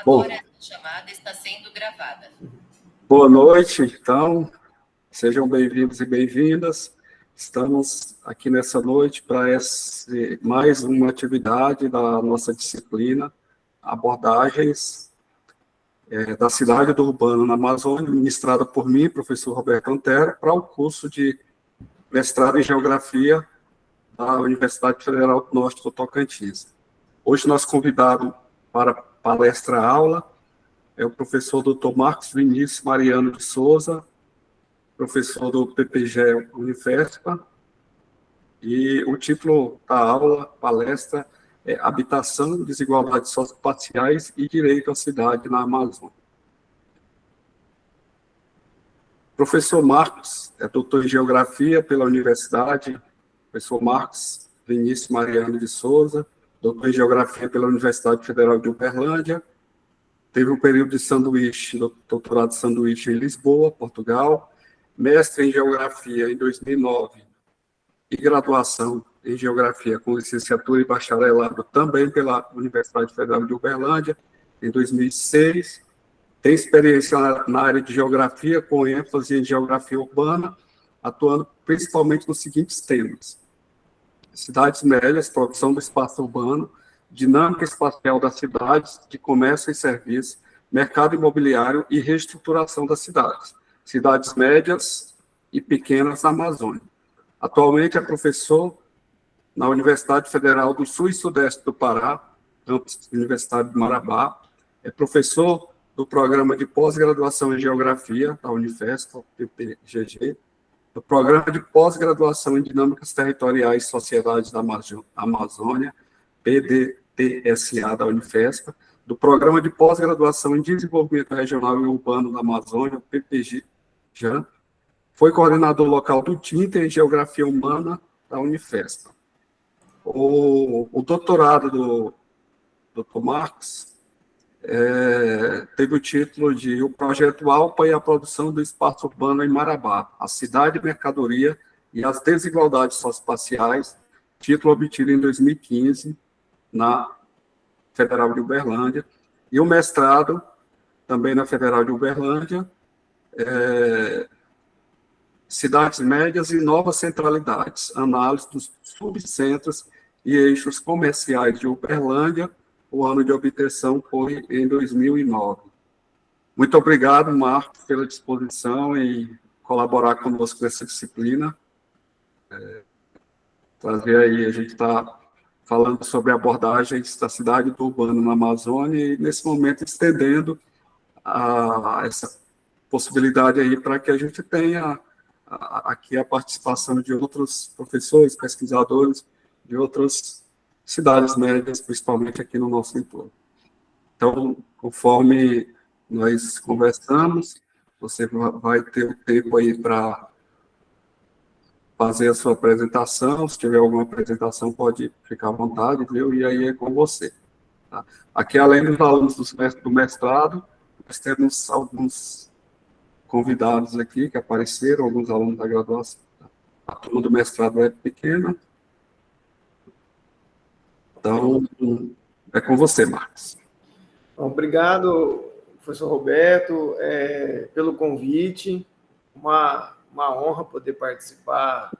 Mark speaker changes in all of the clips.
Speaker 1: Bom,
Speaker 2: Agora essa chamada está sendo gravada.
Speaker 1: boa noite, então, sejam bem-vindos e bem-vindas. Estamos aqui nessa noite para mais uma atividade da nossa disciplina, abordagens da cidade do urbano na Amazônia, ministrada por mim, professor Roberto Antero, para o curso de mestrado em Geografia da Universidade Federal do Norte do Tocantins. Hoje, nosso convidado para palestra-aula é o professor Dr. Marcos Vinícius Mariano de Souza, professor do PPG Unifespa, e o título da aula, palestra, é Habitação, Desigualdades Socioespaciais e Direito à Cidade na Amazônia. Professor Marcos é doutor em Geografia pela Universidade, professor Marcos Vinícius Mariano de Souza, doutor em Geografia pela Universidade Federal de Uberlândia, teve um período de sanduíche, doutorado de sanduíche em Lisboa, Portugal, mestre em Geografia em 2009 e graduação em Geografia com licenciatura e bacharelado também pela Universidade Federal de Uberlândia em 2006. Tem experiência na área de Geografia, com ênfase em Geografia Urbana, atuando principalmente nos seguintes temas: cidades médias, produção do espaço urbano, dinâmica espacial das cidades, de comércio e serviço, mercado imobiliário e reestruturação das cidades, cidades médias e pequenas na Amazônia. Atualmente é professor na Universidade Federal do Sul e Sudeste do Pará, campus Universidade de Marabá, é professor do Programa de Pós-Graduação em Geografia da Unifespa, PPGG, do Programa de Pós-Graduação em Dinâmicas Territoriais e Sociedades da Amazônia, PDTSA da Unifespa, do Programa de Pós-Graduação em Desenvolvimento Regional e Urbano da Amazônia, PPG-JAN, foi coordenador local do TINTA em Geografia Humana da Unifespa. O doutorado do Dr. Marcos teve o título de O Projeto Alpa e a Produção do Espaço Urbano em Marabá, a Cidade, Mercadoria e as Desigualdades Socioespaciais, título obtido em 2015 na Federal de Uberlândia, e o mestrado, também na Federal de Uberlândia, Cidades Médias e Novas Centralidades, análise dos subcentros e eixos comerciais de Uberlândia. O ano de obtenção foi em 2009. Muito obrigado, Marcos, pela disposição em colaborar conosco nessa disciplina. Trazer aí, a gente está falando sobre abordagens da cidade do urbano na Amazônia e, nesse momento, estendendo essa possibilidade aí para que a gente tenha aqui a participação de outros professores, pesquisadores de outras cidades médias, principalmente aqui no nosso entorno. Então, conforme nós conversamos, você vai ter o tempo aí para fazer a sua apresentação. Se tiver alguma apresentação, pode ficar à vontade, viu? E aí é com você. Tá? Aqui, além dos alunos do mestrado, nós temos alguns convidados aqui que apareceram, alguns alunos da graduação. A turma do mestrado é pequena. Então, é com você, Marcos.
Speaker 3: Obrigado, professor Roberto, pelo convite. Uma honra poder participar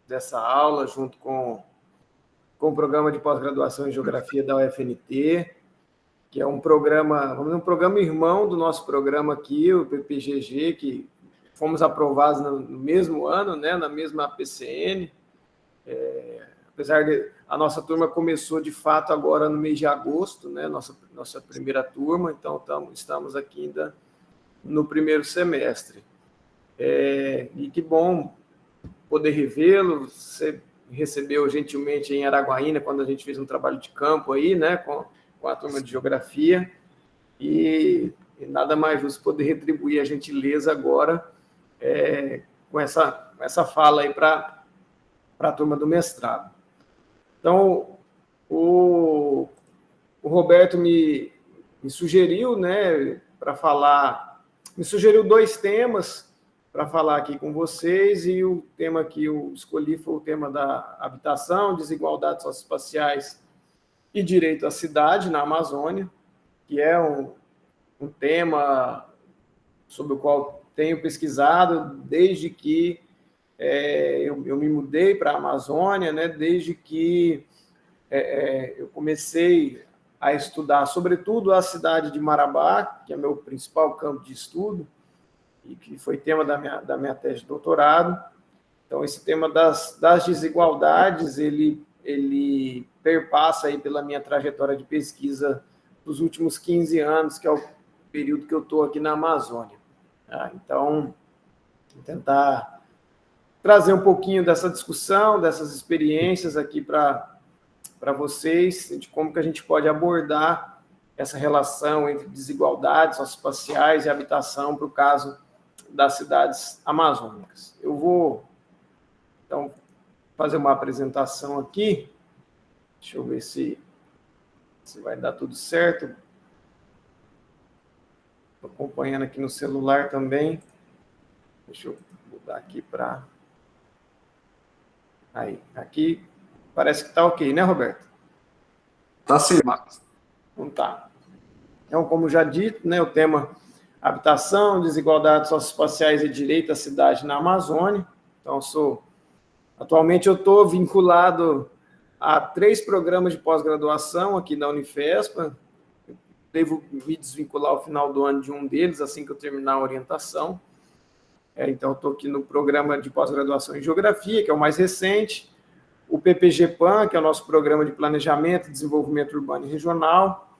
Speaker 3: dessa aula junto com o programa de pós-graduação em Geografia da UFNT, que é um programa, vamos dizer, um programa irmão do nosso programa aqui, o PPGG, que fomos aprovados no mesmo ano, né, na mesma PCN. Apesar de a nossa turma começou de fato agora no mês de agosto, né, nossa primeira turma, então estamos aqui ainda no primeiro semestre. E que bom poder revê-lo. Você recebeu gentilmente em Araguaína quando a gente fez um trabalho de campo aí, né, com a turma de Geografia, e nada mais justo poder retribuir a gentileza agora com essa fala aí para a turma do mestrado. Então, o Roberto me sugeriu, né, para falar, me sugeriu 2 temas para falar aqui com vocês, e o tema que eu escolhi foi o tema da habitação, desigualdades socioespaciais e direito à cidade na Amazônia. que é um tema sobre o qual tenho pesquisado desde que eu me mudei para a Amazônia, né? Desde que eu comecei a estudar, sobretudo, a cidade de Marabá, que é meu principal campo de estudo, e que foi tema da minha tese de doutorado. Então, esse tema das desigualdades, ele perpassa aí pela minha trajetória de pesquisa dos últimos 15 anos, que é o período que eu estou aqui na Amazônia. Então, vou tentar trazer um pouquinho dessa discussão, dessas experiências aqui para vocês, de como que a gente pode abordar essa relação entre desigualdades socioespaciais e habitação para o caso das cidades amazônicas. Eu vou, então, fazer uma apresentação aqui. Deixa eu ver se vai dar tudo certo. Estou acompanhando aqui no celular também. Deixa eu mudar aqui para... Aí, aqui parece que está ok, né, Roberto?
Speaker 1: Tá sim, Marcos.
Speaker 3: Então tá. Então, como já dito, né, o tema habitação, desigualdades socioespaciais e direito à cidade na Amazônia. Então, atualmente eu estou vinculado a 3 programas de pós-graduação aqui na Unifespa. Eu devo me desvincular ao final do ano de um deles, assim que eu terminar a orientação. Então, eu estou aqui no programa de pós-graduação em Geografia, que é o mais recente, o PPG-PAN, que é o nosso programa de Planejamento e Desenvolvimento Urbano e Regional,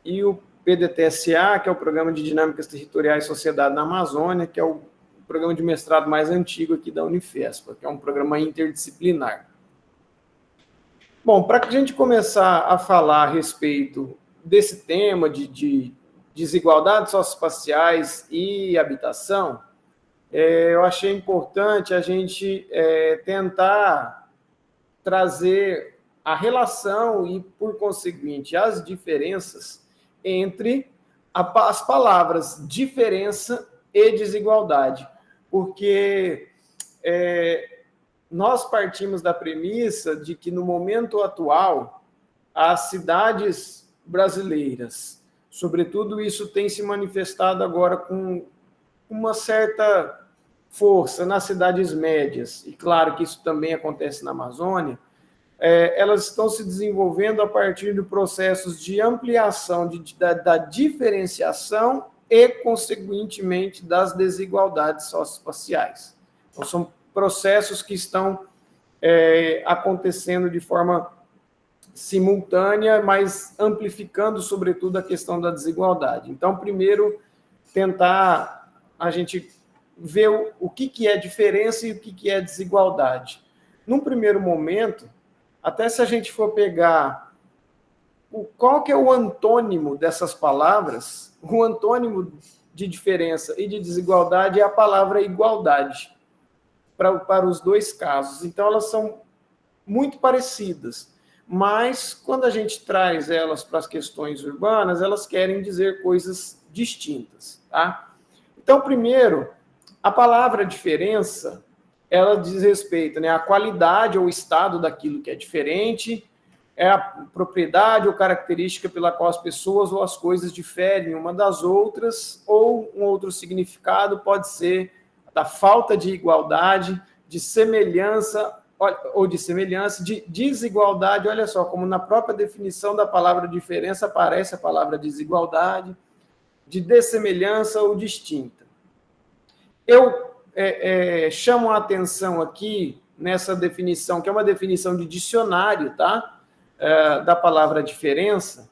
Speaker 3: e o PDTSA, que é o Programa de Dinâmicas Territoriais e Sociedade na Amazônia, que é o programa de mestrado mais antigo aqui da Unifespa, que é um programa interdisciplinar. Bom, para que a gente começar a falar a respeito desse tema de desigualdades socioespaciais e habitação, eu achei importante a gente tentar trazer a relação e, por conseguinte, as diferenças entre as palavras diferença e desigualdade, porque nós partimos da premissa de que, no momento atual, as cidades brasileiras, sobretudo isso tem se manifestado agora com uma certa força nas cidades médias, e claro que isso também acontece na Amazônia, elas estão se desenvolvendo a partir de processos de ampliação da diferenciação e, consequentemente, das desigualdades socioespaciais. Então, são processos que estão acontecendo de forma simultânea, mas amplificando, sobretudo, a questão da desigualdade. Então, primeiro, tentar a gente ver o que é diferença e o que é desigualdade. Num primeiro momento, até se a gente for pegar qual que é o antônimo dessas palavras, o antônimo de diferença e de desigualdade é a palavra igualdade, para os dois casos. Então, elas são muito parecidas, mas quando a gente traz elas para as questões urbanas, elas querem dizer coisas distintas, tá? Então, primeiro, a palavra diferença, ela diz respeito, né, à qualidade ou estado daquilo que é diferente, é a propriedade ou característica pela qual as pessoas ou as coisas diferem uma das outras, ou um outro significado pode ser da falta de igualdade, de semelhança, ou de semelhança, de desigualdade. Olha só, como na própria definição da palavra diferença aparece a palavra desigualdade, de dessemelhança ou distinta. Eu chamo a atenção aqui nessa definição, que é uma definição de dicionário, tá? Da palavra diferença,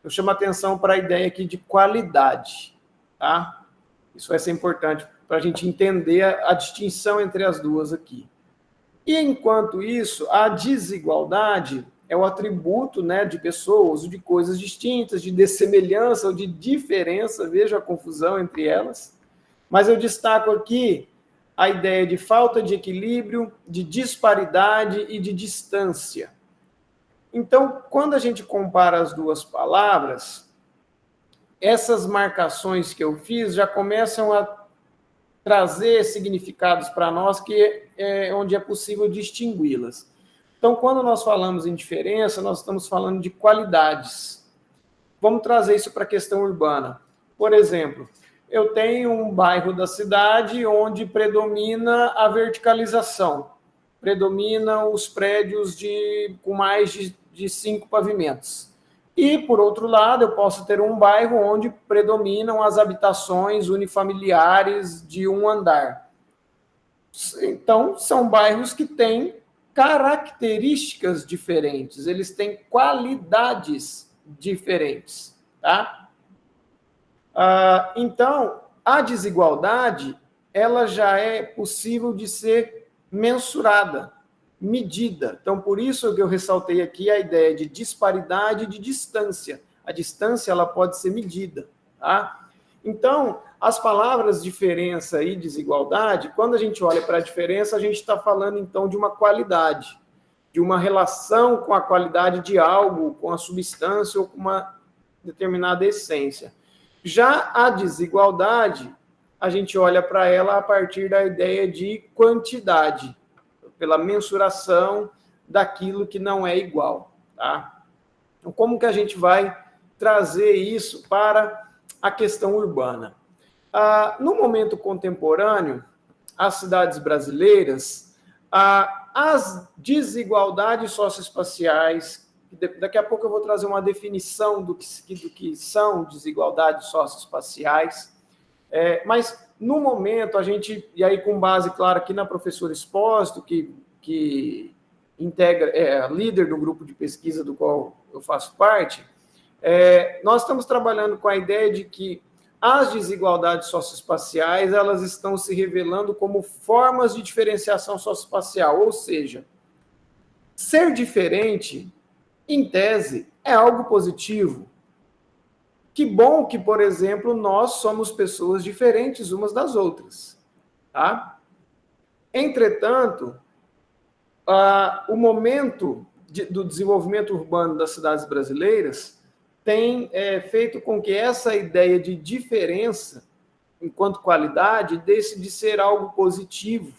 Speaker 3: eu chamo a atenção para a ideia aqui de qualidade, tá? Isso vai ser importante para a gente entender a distinção entre as duas aqui. E, enquanto isso, a desigualdade é o atributo, né, de pessoas, de coisas distintas, de dessemelhança ou de diferença, veja a confusão entre elas, mas eu destaco aqui a ideia de falta de equilíbrio, de disparidade e de distância. Então, quando a gente compara as duas palavras, essas marcações que eu fiz já começam a trazer significados para nós onde é possível distingui-las. Então, quando nós falamos em diferença, nós estamos falando de qualidades. vamos trazer isso para a questão urbana. Por exemplo, eu tenho um bairro da cidade onde predomina a verticalização, predomina os prédios com mais de 5 pavimentos. E, por outro lado, eu posso ter um bairro onde predominam as habitações unifamiliares de um andar. Então, são bairros que têm características diferentes, eles têm qualidades diferentes, tá? Então, a desigualdade, ela já é possível de ser mensurada, medida. Então, por isso que eu ressaltei aqui a ideia de disparidade e de distância. A distância, ela pode ser medida, tá? Então, as palavras diferença e desigualdade, quando a gente olha para a diferença, a gente está falando, então, de uma qualidade, de uma relação com a qualidade de algo, com a substância ou com uma determinada essência. Já a desigualdade, a gente olha para ela a partir da ideia de quantidade, pela mensuração daquilo que não é igual, tá? Então, como que a gente vai trazer isso para a questão urbana? No momento contemporâneo, as cidades brasileiras, as desigualdades socioespaciais, daqui a pouco eu vou trazer uma definição do que são desigualdades socioespaciais, mas no momento a gente, e aí com base, claro, aqui na professora Expósito, que integra, é líder do grupo de pesquisa do qual eu faço parte, nós estamos trabalhando com a ideia de que as desigualdades socioespaciais, elas estão se revelando como formas de diferenciação socioespacial, ou seja, ser diferente, em tese, é algo positivo. Que bom que, por exemplo, nós somos pessoas diferentes umas das outras, tá? Entretanto, o momento do desenvolvimento urbano das cidades brasileiras tem feito com que essa ideia de diferença, enquanto qualidade, deixe de ser algo positivo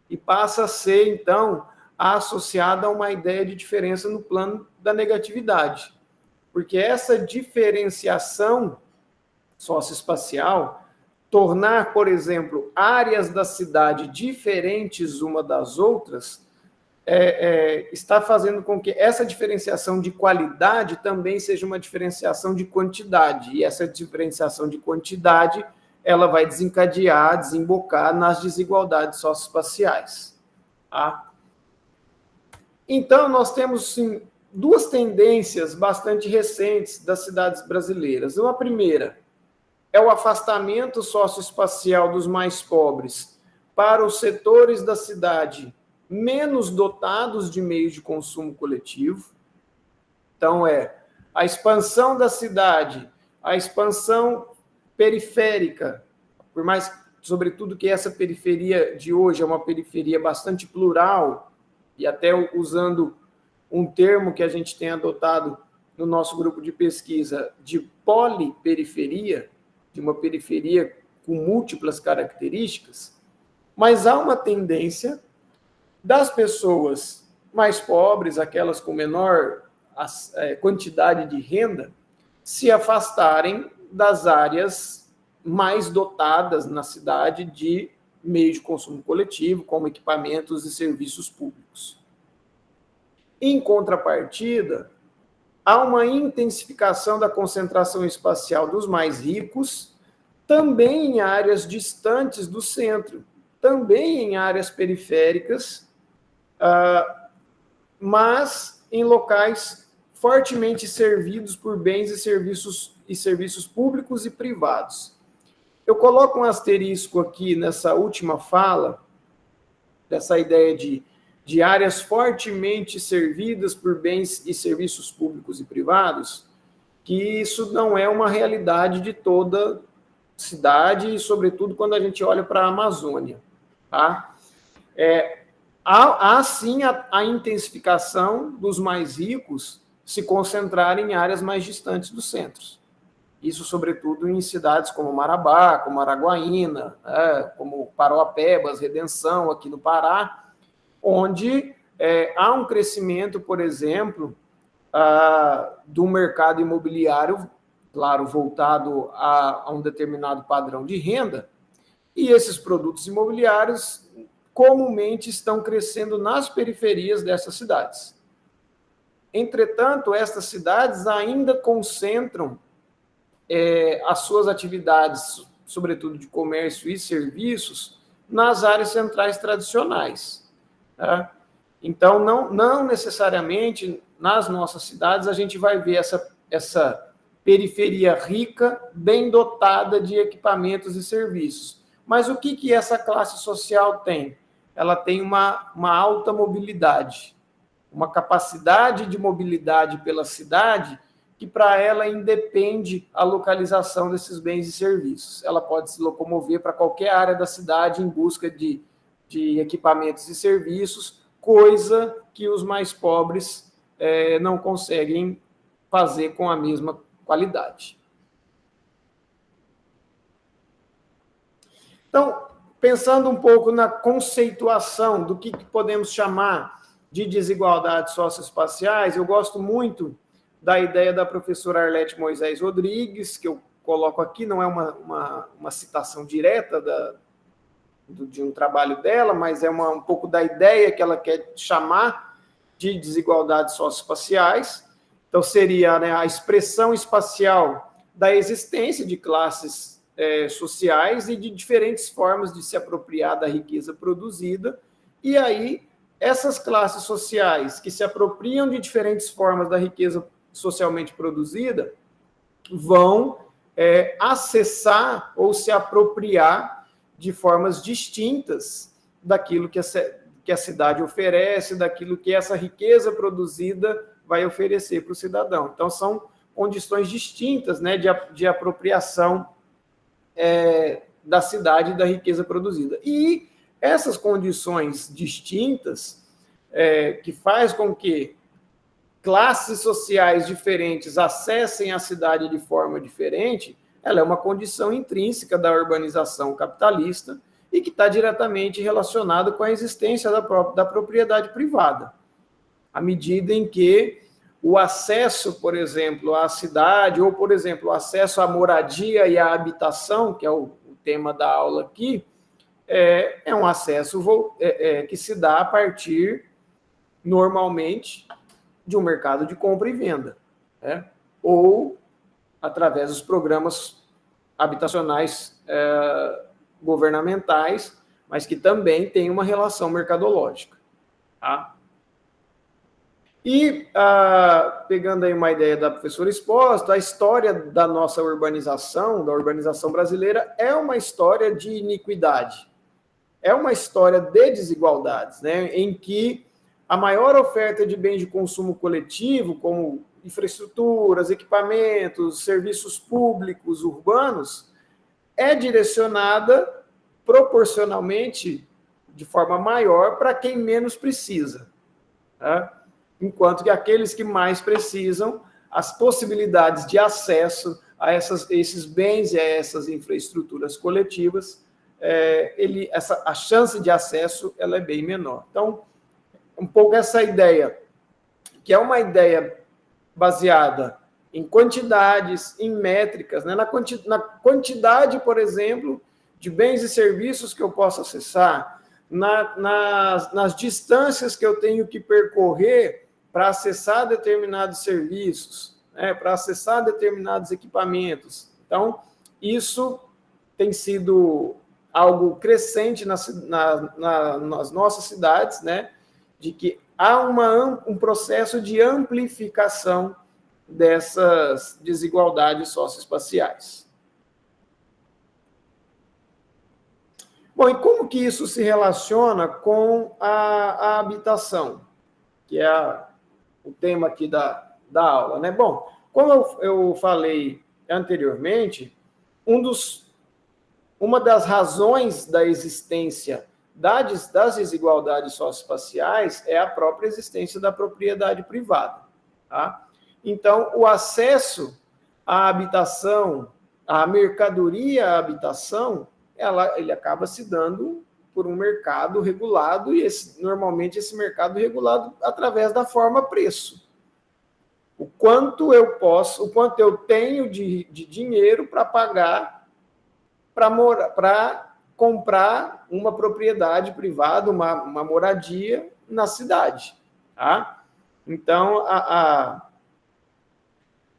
Speaker 3: e passa a ser, então, associada a uma ideia de diferença no plano da negatividade. Porque essa diferenciação socioespacial, tornar, por exemplo, áreas da cidade diferentes uma das outras, está fazendo com que essa diferenciação de qualidade também seja uma diferenciação de quantidade. E essa diferenciação de quantidade, ela vai desencadear, desembocar nas desigualdades socioespaciais. Tá? Então, nós temos, sim, duas tendências bastante recentes das cidades brasileiras. Uma primeira é o afastamento socioespacial dos mais pobres para os setores da cidade menos dotados de meios de consumo coletivo. Então, a expansão da cidade, a expansão periférica, por mais, sobretudo, que essa periferia de hoje é uma periferia bastante plural, e até usando um termo que a gente tem adotado no nosso grupo de pesquisa de poliperiferia, de uma periferia com múltiplas características, mas há uma tendência das pessoas mais pobres, aquelas com menor quantidade de renda, se afastarem das áreas mais dotadas na cidade de meios de consumo coletivo, como equipamentos e serviços públicos. Em contrapartida, há uma intensificação da concentração espacial dos mais ricos, também em áreas distantes do centro, também em áreas periféricas, mas em locais fortemente servidos por bens e serviços públicos e privados. Eu coloco um asterisco aqui nessa última fala, dessa ideia de áreas fortemente servidas por bens e serviços públicos e privados, que isso não é uma realidade de toda cidade, e sobretudo quando a gente olha para a Amazônia. Tá? Há sim a intensificação dos mais ricos se concentrarem em áreas mais distantes dos centros. Isso, sobretudo, em cidades como Marabá, como Araguaína, como Parauapebas, Redenção, aqui no Pará, onde há um crescimento, por exemplo, do mercado imobiliário, claro, voltado a um determinado padrão de renda, e esses produtos imobiliários comumente estão crescendo nas periferias dessas cidades. Entretanto, estas cidades ainda concentram as suas atividades, sobretudo de comércio e serviços, nas áreas centrais tradicionais. Tá? Então, não necessariamente nas nossas cidades a gente vai ver essa periferia rica, bem dotada de equipamentos e serviços. Mas o que essa classe social tem? Ela tem uma alta mobilidade, uma capacidade de mobilidade pela cidade que para ela independe a localização desses bens e serviços. Ela pode se locomover para qualquer área da cidade em busca de equipamentos e serviços, coisa que os mais pobres não conseguem fazer com a mesma qualidade. Então, pensando um pouco na conceituação do que podemos chamar de desigualdades socioespaciais, eu gosto muito da ideia da professora Arlete Moisés Rodrigues, que eu coloco aqui, não é uma citação direta de um trabalho dela, mas é um pouco da ideia que ela quer chamar de desigualdades socioespaciais. Então, seria, né, a expressão espacial da existência de classes sociais e de diferentes formas de se apropriar da riqueza produzida. E aí, essas classes sociais que se apropriam de diferentes formas da riqueza socialmente produzida vão acessar ou se apropriar de formas distintas daquilo que a cidade oferece, daquilo que essa riqueza produzida vai oferecer para o cidadão. Então, são condições distintas, né, de apropriação da cidade e da riqueza produzida. E essas condições distintas que faz com que classes sociais diferentes acessem a cidade de forma diferente, ela é uma condição intrínseca da urbanização capitalista e que está diretamente relacionada com a existência da propriedade privada. À medida em que o acesso, por exemplo, à cidade, ou, por exemplo, o acesso à moradia e à habitação, que é o tema da aula aqui, é um acesso que se dá a partir, normalmente, de um mercado de compra e venda, né? Ou através dos programas habitacionais governamentais, mas que também têm uma relação mercadológica. Tá? E, pegando aí uma ideia da professora Expósito, a história da nossa urbanização, da urbanização brasileira, é uma história de iniquidade, é uma história de desigualdades, né? Em que a maior oferta de bens de consumo coletivo, como infraestruturas, equipamentos, serviços públicos urbanos, é direcionada proporcionalmente, de forma maior, para quem menos precisa. Tá? Enquanto que aqueles que mais precisam, as possibilidades de acesso a esses bens e a essas infraestruturas coletivas, a chance de acesso ela é bem menor. Então, um pouco essa ideia, que é uma ideia baseada em quantidades, em métricas, né? na quantidade, por exemplo, de bens e serviços que eu posso acessar, nas distâncias que eu tenho que percorrer para acessar determinados serviços, né? Para acessar determinados equipamentos. Então, isso tem sido algo crescente nas nossas cidades, né? De que há um processo de amplificação dessas desigualdades socioespaciais. Bom, e como que isso se relaciona com a habitação, que é o tema aqui da aula, né? Bom, como eu falei anteriormente, uma das razões da existência das desigualdades socioespaciais é a própria existência da propriedade privada. Tá? Então, o acesso à habitação, à mercadoria à habitação, ele acaba se dando por um mercado regulado, e normalmente esse mercado regulado através da forma preço. o quanto eu tenho de dinheiro para pagar para comprar uma propriedade privada, uma moradia na cidade. Tá? Então,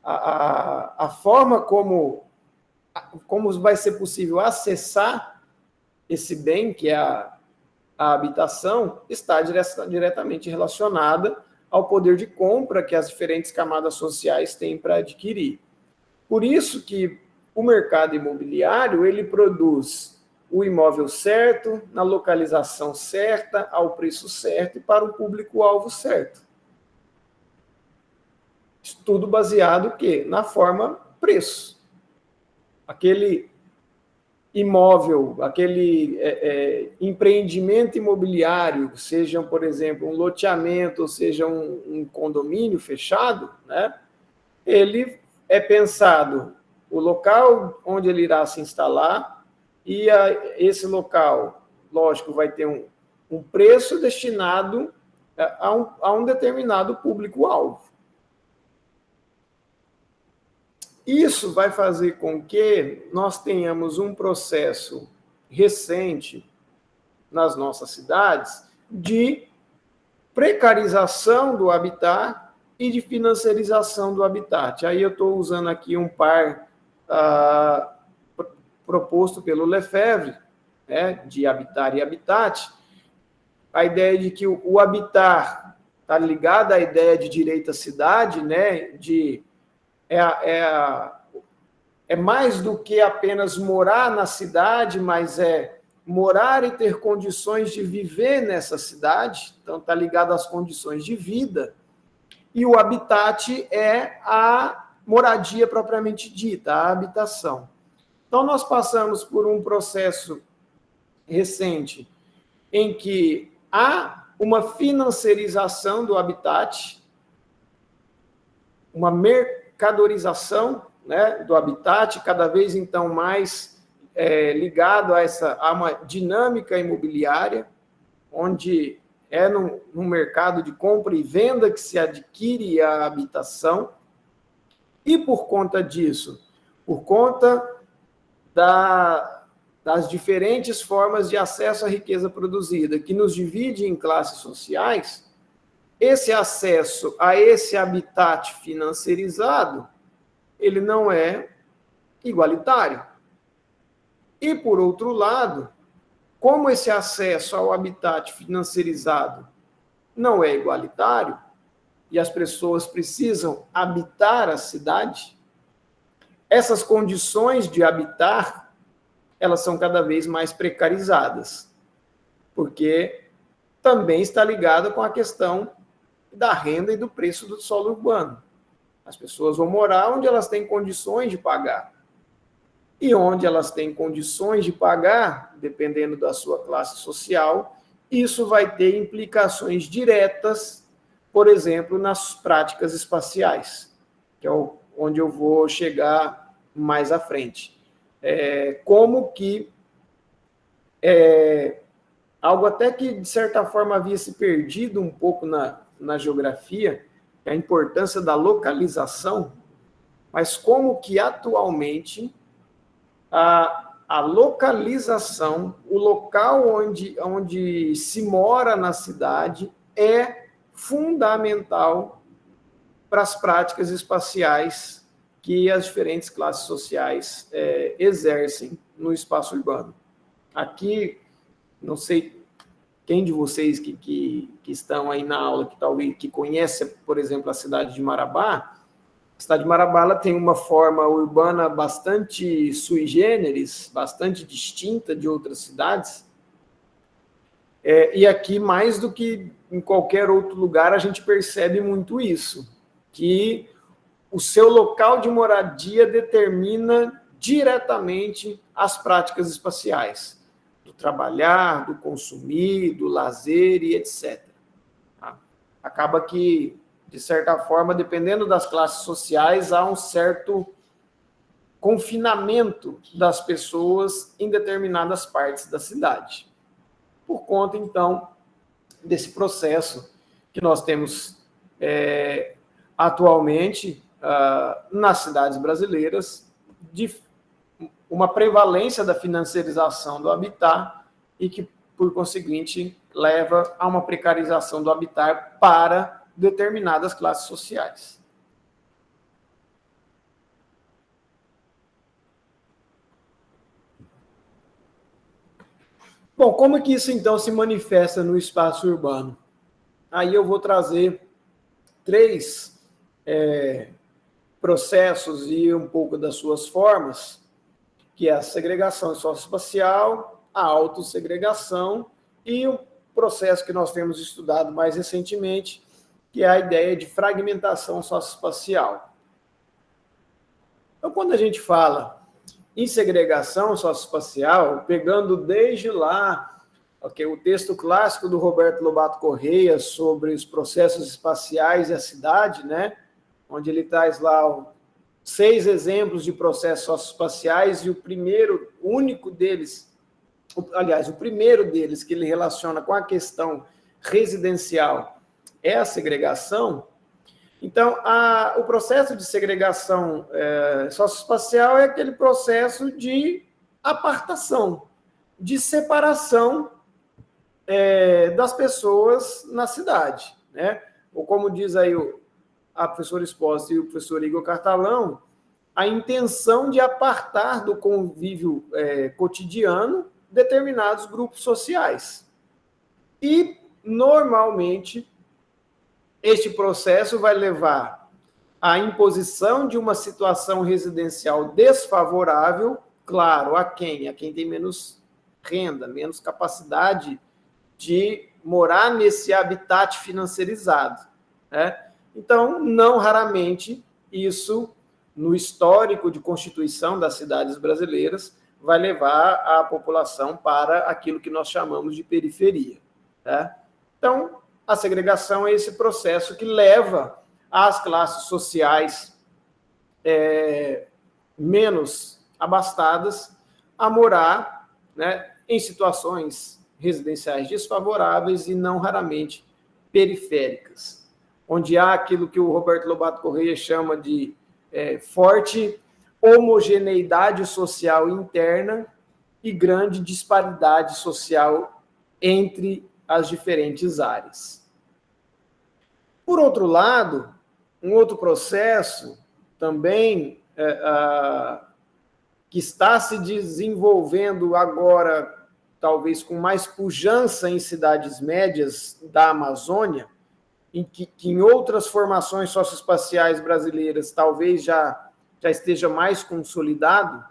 Speaker 3: a forma como vai ser possível acessar esse bem, que é a habitação, está diretamente relacionada ao poder de compra que as diferentes camadas sociais têm para adquirir. Por isso que o mercado imobiliário, ele produz o imóvel certo, na localização certa, ao preço certo e para o público-alvo certo. Isso tudo baseado o quê? Na forma preço. Aquele imóvel, aquele empreendimento imobiliário, seja, por exemplo, um loteamento, ou seja, um condomínio fechado, né? Ele é pensado o local onde ele irá se instalar e esse local, lógico, vai ter um preço destinado a um determinado público-alvo. Isso vai fazer com que nós tenhamos um processo recente nas nossas cidades de precarização do habitat e de financiarização do habitat. Aí eu estou usando aqui um par proposto pelo Lefebvre, né, de habitar e habitat, a ideia de que o habitat está ligado à ideia de direito à cidade, né, é mais do que apenas morar na cidade, mas é morar e ter condições de viver nessa cidade, então está ligado às condições de vida, e o habitat é a moradia propriamente dita, a habitação. Então nós passamos por um processo recente em que há uma financiarização do habitat, uma mercadorização, né, do habitat, cada vez então mais ligado a uma dinâmica imobiliária, onde é num mercado de compra e venda que se adquire a habitação, e por conta disso, por conta das diferentes formas de acesso à riqueza produzida, que nos divide em classes sociais, esse acesso a esse habitat financiarizado, ele não é igualitário. E, por outro lado, como esse acesso ao habitat financiarizado não é igualitário, e as pessoas precisam habitar a cidade, essas condições de habitar, elas são cada vez mais precarizadas, porque também está ligado com a questão da renda e do preço do solo urbano. As pessoas vão morar onde elas têm condições de pagar. E onde elas têm condições de pagar, dependendo da sua classe social, isso vai ter implicações diretas, por exemplo, nas práticas espaciais, que é onde eu vou chegar mais à frente. Como que algo até que, de certa forma, havia se perdido um pouco na geografia, a importância da localização, mas como que atualmente a localização, o local onde se mora na cidade é fundamental para as práticas espaciais que as diferentes classes sociais exercem no espaço urbano. Aqui, não sei quem de vocês que estão aí na aula, que conhece, por exemplo, a cidade de Marabá. A cidade de Marabá ela tem uma forma urbana bastante sui generis, bastante distinta de outras cidades. E aqui, mais do que em qualquer outro lugar, a gente percebe muito isso, que o seu local de moradia determina diretamente as práticas espaciais, do trabalhar, do consumir, do lazer e etc. Acaba que, de certa forma, dependendo das classes sociais, há um certo confinamento das pessoas em determinadas partes da cidade. Por conta, então, desse processo que nós temos atualmente, nas cidades brasileiras, de uma prevalência da financiarização do habitat e que, por conseguinte, leva a uma precarização do habitat para determinadas classes sociais. Bom, como é que isso, então, se manifesta no espaço urbano? Aí eu vou trazer 3 processos e um pouco das suas formas, que é a segregação socioespacial, a autossegregação e o processo que nós temos estudado mais recentemente, que é a ideia de fragmentação socioespacial. Então, quando a gente fala em segregação socioespacial, pegando desde lá, o texto clássico do Roberto Lobato Correia sobre os processos espaciais e a cidade, né, onde ele traz lá 6 exemplos de processos socioespaciais, e o primeiro deles que ele relaciona com a questão residencial é a segregação. Então, o processo de segregação socioespacial é aquele processo de apartação, de separação das pessoas na cidade, né? Ou como diz aí a professora Espósito e o professor Igor Cartalão, a intenção de apartar do convívio cotidiano determinados grupos sociais. E, normalmente, este processo vai levar à imposição de uma situação residencial desfavorável, claro, a quem? A quem tem menos renda, menos capacidade de morar nesse habitat financiarizado, né? Então, não raramente, isso, no histórico de constituição das cidades brasileiras, vai levar a população para aquilo que nós chamamos de periferia, né? Então, a segregação é esse processo que leva as classes sociais menos abastadas a morar, né, em situações residenciais desfavoráveis e não raramente periféricas, onde há aquilo que o Roberto Lobato Correia chama de forte homogeneidade social interna e grande disparidade social entre as diferentes áreas. Por outro lado, um outro processo também que está se desenvolvendo agora, talvez com mais pujança em cidades médias da Amazônia, em que em outras formações socioespaciais brasileiras talvez já esteja mais consolidado,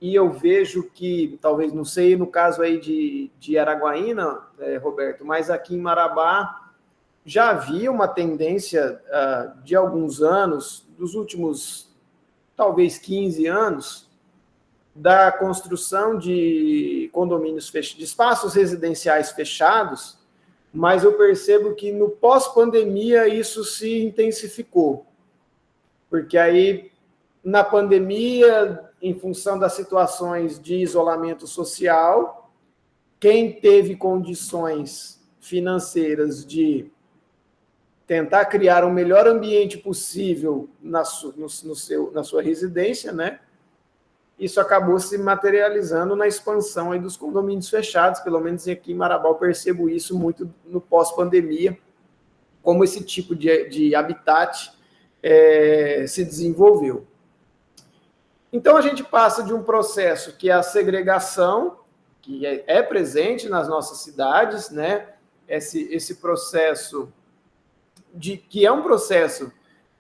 Speaker 3: e eu vejo que, talvez, não sei, no caso aí de Araguaína, Roberto, mas aqui em Marabá já havia uma tendência de alguns anos, dos últimos, talvez, 15 anos, da construção de condomínios fechados, de espaços residenciais fechados, mas eu percebo que no pós-pandemia isso se intensificou, porque aí, na pandemia, em função das situações de isolamento social, quem teve condições financeiras de tentar criar o melhor ambiente possível na sua residência, né? Isso acabou se materializando na expansão aí dos condomínios fechados, pelo menos aqui em Marabá eu percebo isso muito no pós-pandemia, como esse tipo de habitat se desenvolveu. Então, a gente passa de um processo que é a segregação, que é presente nas nossas cidades, né? Esse processo que é um processo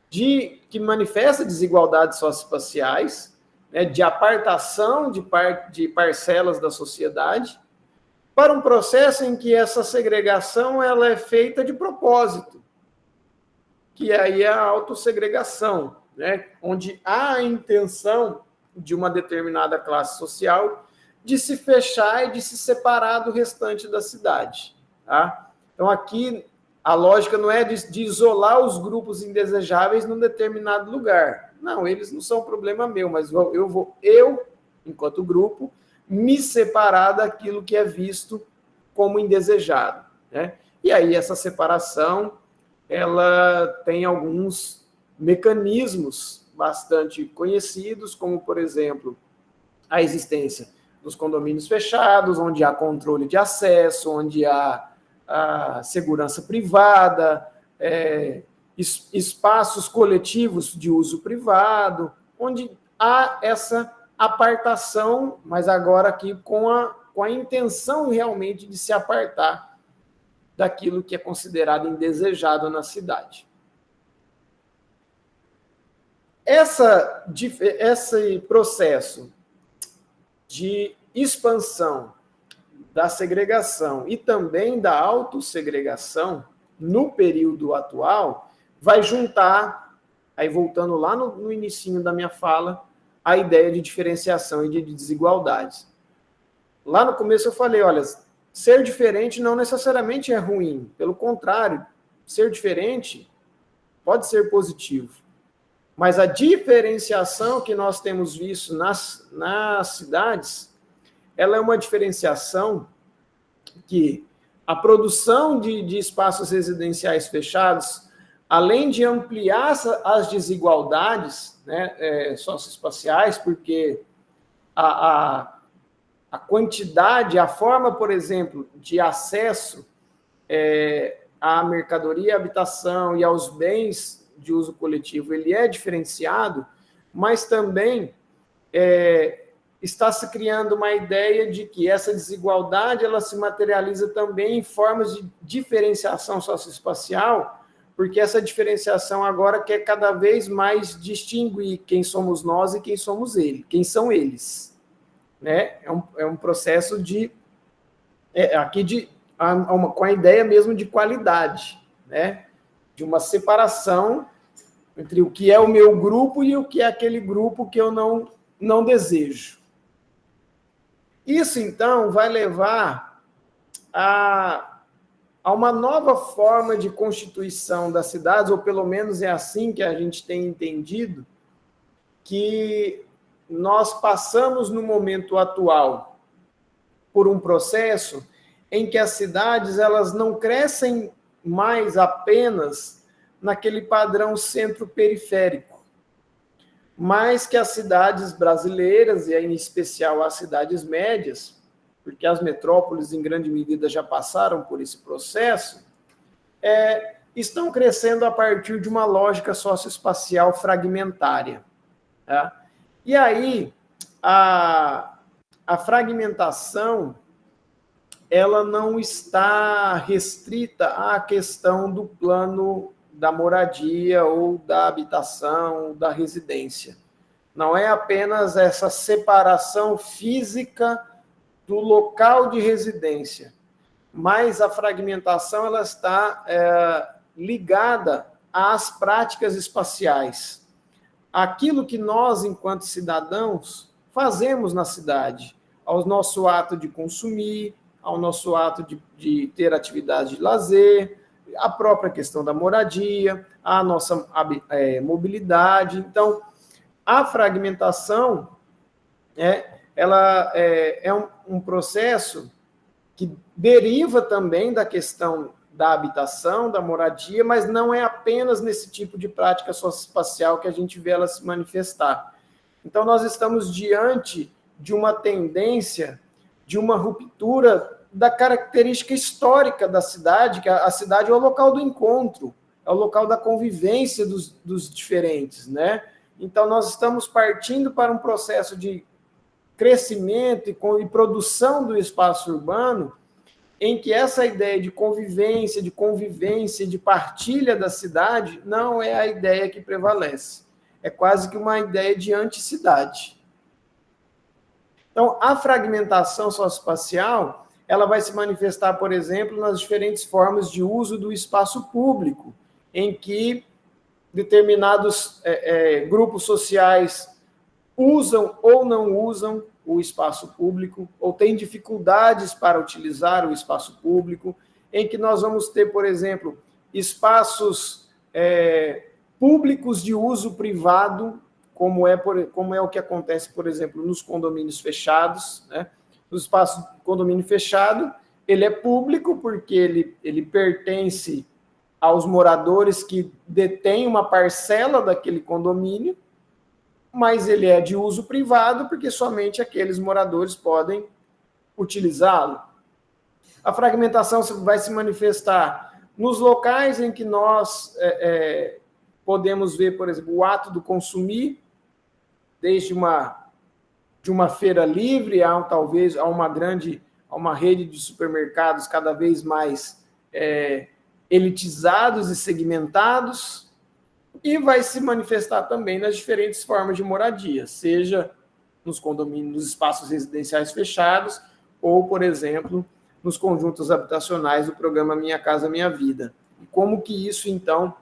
Speaker 3: que manifesta desigualdades socioespaciais, né? De apartação de parcelas da sociedade, para um processo em que essa segregação ela é feita de propósito, que aí é a autossegregação, né? Onde há a intenção de uma determinada classe social de se fechar e de se separar do restante da cidade, tá? Então, aqui, a lógica não é de isolar os grupos indesejáveis num determinado lugar. Não, eles não são problema meu, mas eu, enquanto grupo, me separar daquilo que é visto como indesejado, né? E aí, essa separação ela tem alguns mecanismos bastante conhecidos, como, por exemplo, a existência dos condomínios fechados, onde há controle de acesso, onde há a segurança privada, espaços coletivos de uso privado, onde há essa apartação, mas agora aqui com a intenção realmente de se apartar daquilo que é considerado indesejado na cidade. Esse processo de expansão da segregação e também da autossegregação no período atual vai juntar, aí voltando lá no inicinho da minha fala, a ideia de diferenciação e de desigualdades. Lá no começo eu falei, olha, ser diferente não necessariamente é ruim, pelo contrário, ser diferente pode ser positivo. Mas a diferenciação que nós temos visto nas cidades, ela é uma diferenciação que a produção de espaços residenciais fechados, além de ampliar as desigualdades, né, socioespaciais, porque a quantidade, a forma, por exemplo, de acesso à mercadoria, à habitação e aos bens de uso coletivo, ele é diferenciado, mas também está se criando uma ideia de que essa desigualdade ela se materializa também em formas de diferenciação socioespacial, porque essa diferenciação agora quer cada vez mais distinguir quem somos nós e quem somos eles, quem são eles. Né? É um processo com a ideia mesmo de qualidade, né? De uma separação entre o que é o meu grupo e o que é aquele grupo que eu não desejo. Isso, então, vai levar a uma nova forma de constituição das cidades, ou pelo menos é assim que a gente tem entendido, que nós passamos no momento atual por um processo em que as cidades elas não crescem mais apenas naquele padrão centro-periférico, mas que as cidades brasileiras, e aí, em especial as cidades médias, porque as metrópoles, em grande medida, já passaram por esse processo, estão crescendo a partir de uma lógica socioespacial fragmentária. Tá? E aí, a fragmentação ela não está restrita à questão do plano da moradia ou da habitação, da residência. Não é apenas essa separação física do local de residência, mas a fragmentação ela está ligada às práticas espaciais. Aquilo que nós, enquanto cidadãos, fazemos na cidade, ao nosso ato de consumir, ao nosso ato de ter atividade de lazer, a própria questão da moradia, a nossa mobilidade. Então, a fragmentação ela é um processo que deriva também da questão da habitação, da moradia, mas não é apenas nesse tipo de prática socioespacial que a gente vê ela se manifestar. Então, nós estamos diante de uma tendência, de uma ruptura da característica histórica da cidade, que a cidade é o local do encontro, é o local da convivência dos diferentes, né? Então, nós estamos partindo para um processo de crescimento e produção do espaço urbano, em que essa ideia de convivência, de partilha da cidade, não é a ideia que prevalece. É quase que uma ideia de anticidade. Então, a fragmentação socioespacial, ela vai se manifestar, por exemplo, nas diferentes formas de uso do espaço público, em que determinados grupos sociais usam ou não usam o espaço público, ou têm dificuldades para utilizar o espaço público, em que nós vamos ter, por exemplo, espaços públicos de uso privado, como é o que acontece, por exemplo, nos condomínios fechados, né? O espaço de condomínio fechado, ele é público porque ele pertence aos moradores que detêm uma parcela daquele condomínio, mas ele é de uso privado, porque somente aqueles moradores podem utilizá-lo. A fragmentação vai se manifestar nos locais em que nós podemos ver, por exemplo, o ato do consumir, desde de uma feira livre talvez a uma rede de supermercados cada vez mais elitizados e segmentados, e vai se manifestar também nas diferentes formas de moradia, seja nos condomínios, nos espaços residenciais fechados, ou, por exemplo, nos conjuntos habitacionais do programa Minha Casa Minha Vida. E como que isso, então,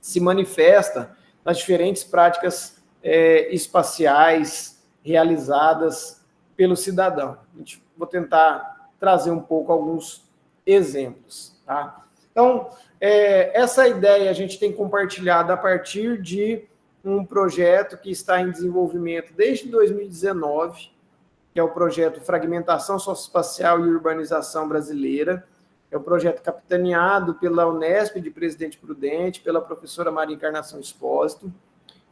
Speaker 3: se manifesta nas diferentes práticas espaciais realizadas pelo cidadão. Vou tentar trazer um pouco alguns exemplos. Tá? Então, essa ideia a gente tem compartilhado a partir de um projeto que está em desenvolvimento desde 2019, que é o projeto Fragmentação Socioespacial e Urbanização Brasileira. É um projeto capitaneado pela Unesp de Presidente Prudente, pela professora Maria Encarnação Expósito.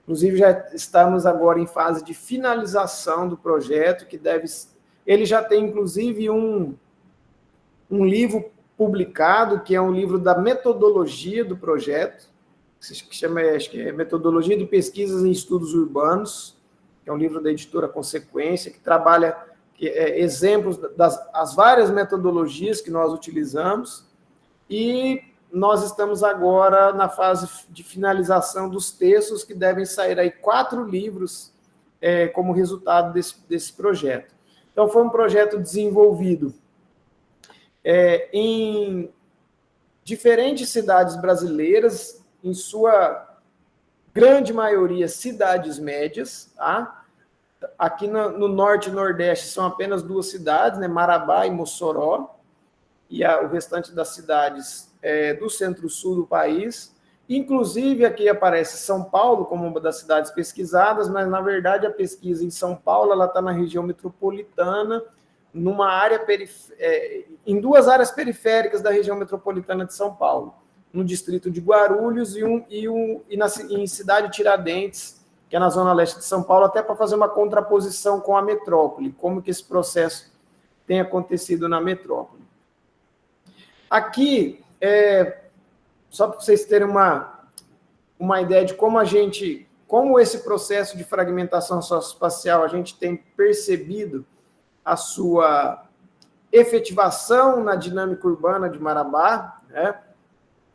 Speaker 3: Inclusive, já estamos agora em fase de finalização do projeto, ele já tem, inclusive, um livro publicado, que é um livro da metodologia do projeto, que chama, acho que é Metodologia de Pesquisas em Estudos Urbanos, que é um livro da editora Consequência, que trabalha exemplos das várias metodologias que nós utilizamos, e nós estamos agora na fase de finalização dos textos, que devem sair aí 4 livros como resultado desse projeto. Então, foi um projeto desenvolvido em diferentes cidades brasileiras, em sua grande maioria cidades médias, tá? Aqui no norte e nordeste são apenas 2 cidades, né? Marabá e Mossoró, e o restante das cidades do centro-sul do país. Inclusive, aqui aparece São Paulo como uma das cidades pesquisadas, mas, na verdade, a pesquisa em São Paulo está na região metropolitana, numa área em 2 áreas periféricas da região metropolitana de São Paulo, no distrito de Guarulhos em cidade Tiradentes, que é na zona leste de São Paulo, até para fazer uma contraposição com a metrópole, como que esse processo tem acontecido na metrópole. Aqui, só para vocês terem uma ideia de como esse processo de fragmentação socioespacial a gente tem percebido a sua efetivação na dinâmica urbana de Marabá, né?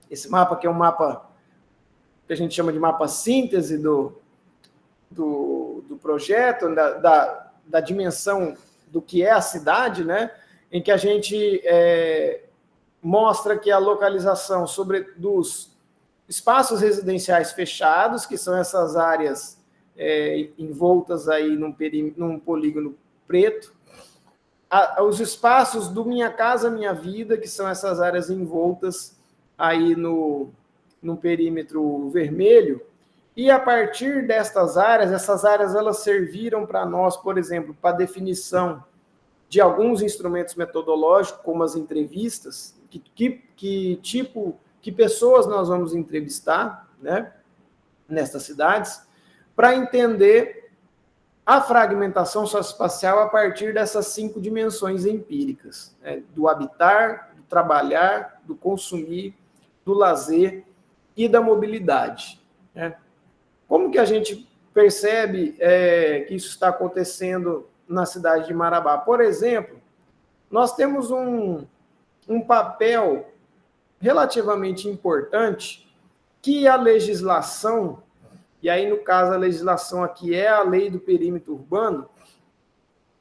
Speaker 3: Esse mapa aqui é um mapa que a gente chama de mapa síntese do projeto, da dimensão do que é a cidade, né? Em que a gente mostra que a localização dos espaços residenciais fechados, que são essas áreas envoltas aí num polígono preto, os espaços do Minha Casa Minha Vida, que são essas áreas envoltas aí no perímetro vermelho, e a partir destas áreas, essas áreas elas serviram para nós, por exemplo, para definição de alguns instrumentos metodológicos, como as entrevistas, que pessoas nós vamos entrevistar, né, nestas cidades, para entender a fragmentação socioespacial a partir dessas 5 dimensões empíricas, né, do habitar, do trabalhar, do consumir, do lazer e da mobilidade. Né? Como que a gente percebe que isso está acontecendo na cidade de Marabá? Por exemplo, nós temos um papel relativamente importante que a legislação, e aí, no caso, a legislação aqui é a lei do perímetro urbano,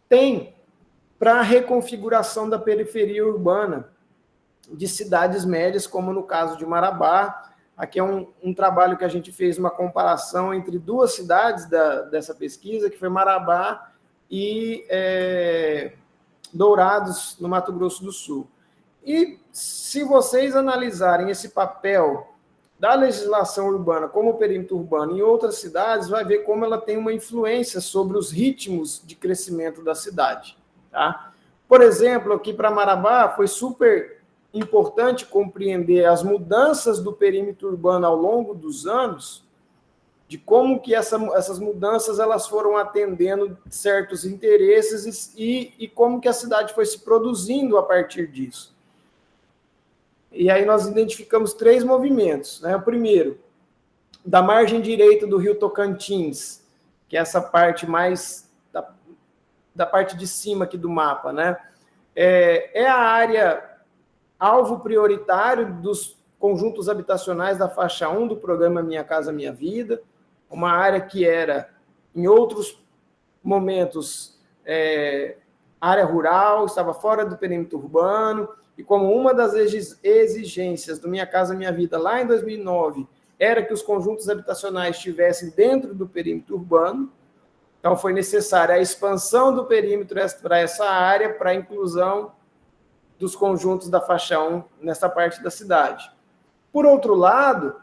Speaker 3: tem para a reconfiguração da periferia urbana de cidades médias, como no caso de Marabá. Aqui é um trabalho que a gente fez uma comparação entre 2 cidades dessa pesquisa, que foi Marabá e Dourados, no Mato Grosso do Sul. E se vocês analisarem esse papel da legislação urbana como perímetro urbano em outras cidades, vai ver como ela tem uma influência sobre os ritmos de crescimento da cidade. Tá? Por exemplo, aqui para Marabá foi super importante compreender as mudanças do perímetro urbano ao longo dos anos, de como que essas mudanças elas foram atendendo certos interesses e como que a cidade foi se produzindo a partir disso. E aí nós identificamos 3 movimentos, né? O primeiro, da margem direita do Rio Tocantins, que é essa parte mais da parte de cima aqui do mapa, né? É a área alvo prioritário dos conjuntos habitacionais da faixa 1 do programa Minha Casa Minha Vida, uma área que era, em outros momentos, área rural, estava fora do perímetro urbano, e como uma das exigências do Minha Casa Minha Vida, lá em 2009, era que os conjuntos habitacionais estivessem dentro do perímetro urbano, então foi necessária a expansão do perímetro para essa área, para a inclusão dos conjuntos da faixa 1 nessa parte da cidade. Por outro lado,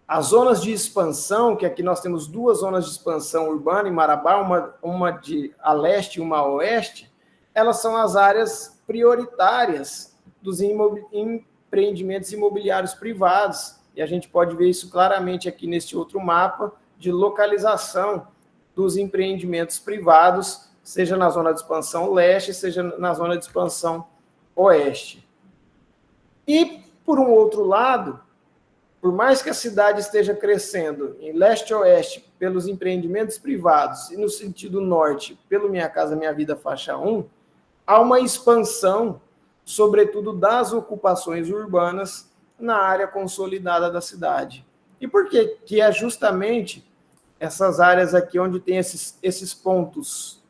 Speaker 3: as zonas de expansão, que aqui nós temos 2 zonas de expansão urbana em Marabá, uma a leste e uma a oeste, elas são as áreas prioritárias dos empreendimentos imobiliários privados, e a gente pode ver isso claramente aqui neste outro mapa de localização dos empreendimentos privados, seja na zona de expansão leste, seja na zona de expansão oeste. E, por um outro lado, por mais que a cidade esteja crescendo em leste-oeste pelos empreendimentos privados e no sentido norte pelo Minha Casa Minha Vida faixa 1, há uma expansão, sobretudo das ocupações urbanas na área consolidada da cidade. E por quê? Que é justamente essas áreas aqui onde tem esses pontos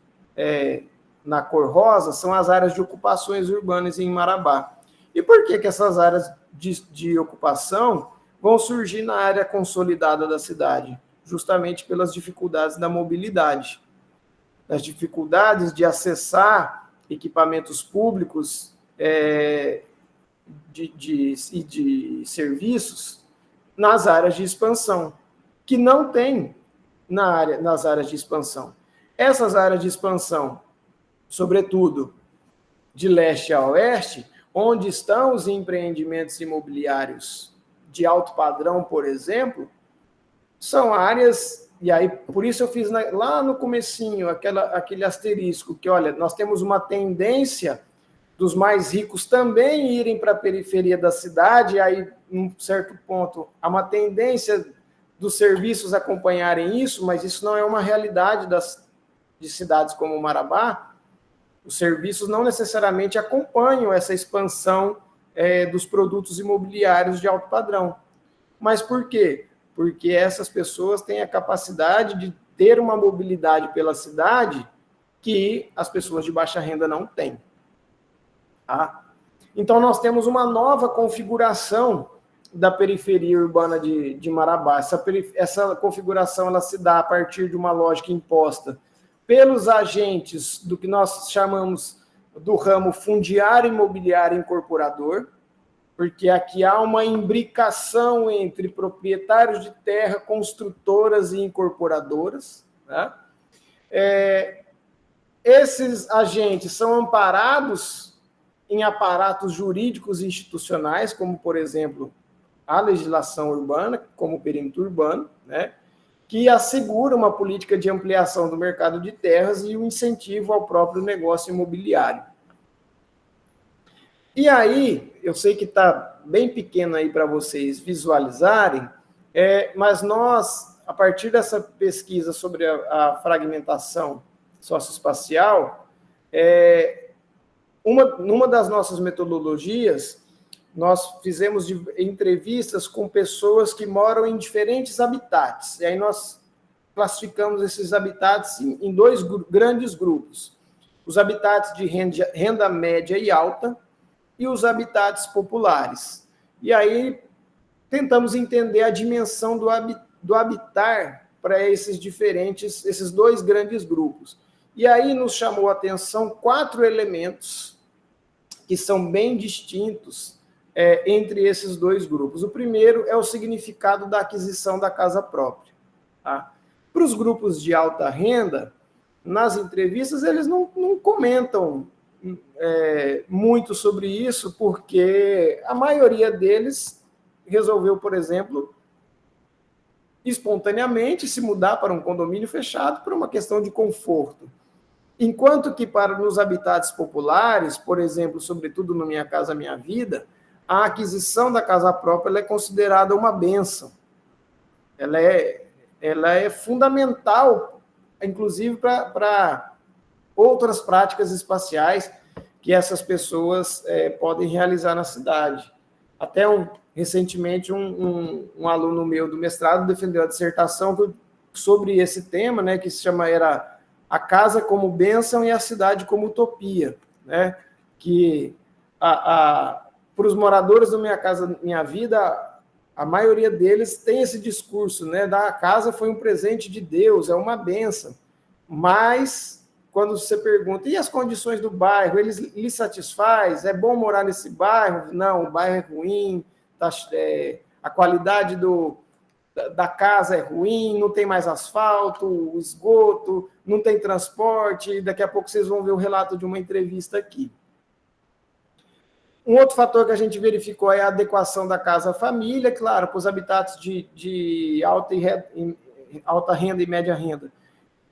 Speaker 3: na cor rosa, são as áreas de ocupações urbanas em Marabá. E por que essas áreas de ocupação vão surgir na área consolidada da cidade? Justamente pelas dificuldades da mobilidade, as dificuldades de acessar equipamentos públicos de serviços nas áreas de expansão, que não tem nas áreas de expansão. Essas áreas de expansão, sobretudo de leste a oeste, onde estão os empreendimentos imobiliários de alto padrão, por exemplo, são áreas, e aí por isso eu fiz lá no comecinho aquele asterisco, que olha, nós temos uma tendência dos mais ricos também irem para a periferia da cidade, e aí, em um certo ponto, há uma tendência dos serviços acompanharem isso, mas isso não é uma realidade de cidades como Marabá. Os serviços não necessariamente acompanham essa expansão dos produtos imobiliários de alto padrão. Mas por quê? Porque essas pessoas têm a capacidade de ter uma mobilidade pela cidade que as pessoas de baixa renda não têm. Tá? Então, nós temos uma nova configuração da periferia urbana de Marabá. Essa configuração ela se dá a partir de uma lógica imposta pelos agentes do que nós chamamos do ramo fundiário, imobiliário e incorporador, porque aqui há uma imbricação entre proprietários de terra, construtoras e incorporadoras. Né? Esses agentes são amparados em aparatos jurídicos e institucionais, como, por exemplo, a legislação urbana, como o perímetro urbano, né? Que assegura uma política de ampliação do mercado de terras e um incentivo ao próprio negócio imobiliário. E aí, eu sei que está bem pequeno aí para vocês visualizarem, mas nós, a partir dessa pesquisa sobre a fragmentação socioespacial, numa das nossas metodologias, nós fizemos entrevistas com pessoas que moram em diferentes habitats. E aí nós classificamos esses habitats em 2 grandes grupos. Os habitats de renda média e alta e os habitats populares. E aí tentamos entender a dimensão do habitar para esses 2 grandes grupos. E aí nos chamou a atenção 4 elementos que são bem distintos entre esses 2 grupos. O primeiro é o significado da aquisição da casa própria. Tá? Para os grupos de alta renda, nas entrevistas, eles não comentam muito sobre isso, porque a maioria deles resolveu, por exemplo, espontaneamente se mudar para um condomínio fechado por uma questão de conforto. Enquanto que para nos habitats populares, por exemplo, sobretudo no Minha Casa Minha Vida, a aquisição da casa própria ela é considerada uma bênção. Ela é fundamental, inclusive, para outras práticas espaciais que essas pessoas podem realizar na cidade. Até recentemente, um aluno meu do mestrado defendeu a dissertação sobre esse tema, né, que se chama era a casa como bênção e a cidade como utopia, né? Que para os moradores do Minha Casa Minha Vida, a maioria deles tem esse discurso, né? Da casa foi um presente de Deus, é uma bênção. Mas quando você pergunta, e as condições do bairro, eles lhe satisfaz? É bom morar nesse bairro? Não, o bairro é ruim, a qualidade da casa é ruim, não tem mais asfalto, esgoto, não tem transporte. Daqui a pouco vocês vão ver o relato de uma entrevista aqui. Um outro fator que a gente verificou é a adequação da casa à família, claro, para os habitats de alta renda e média renda.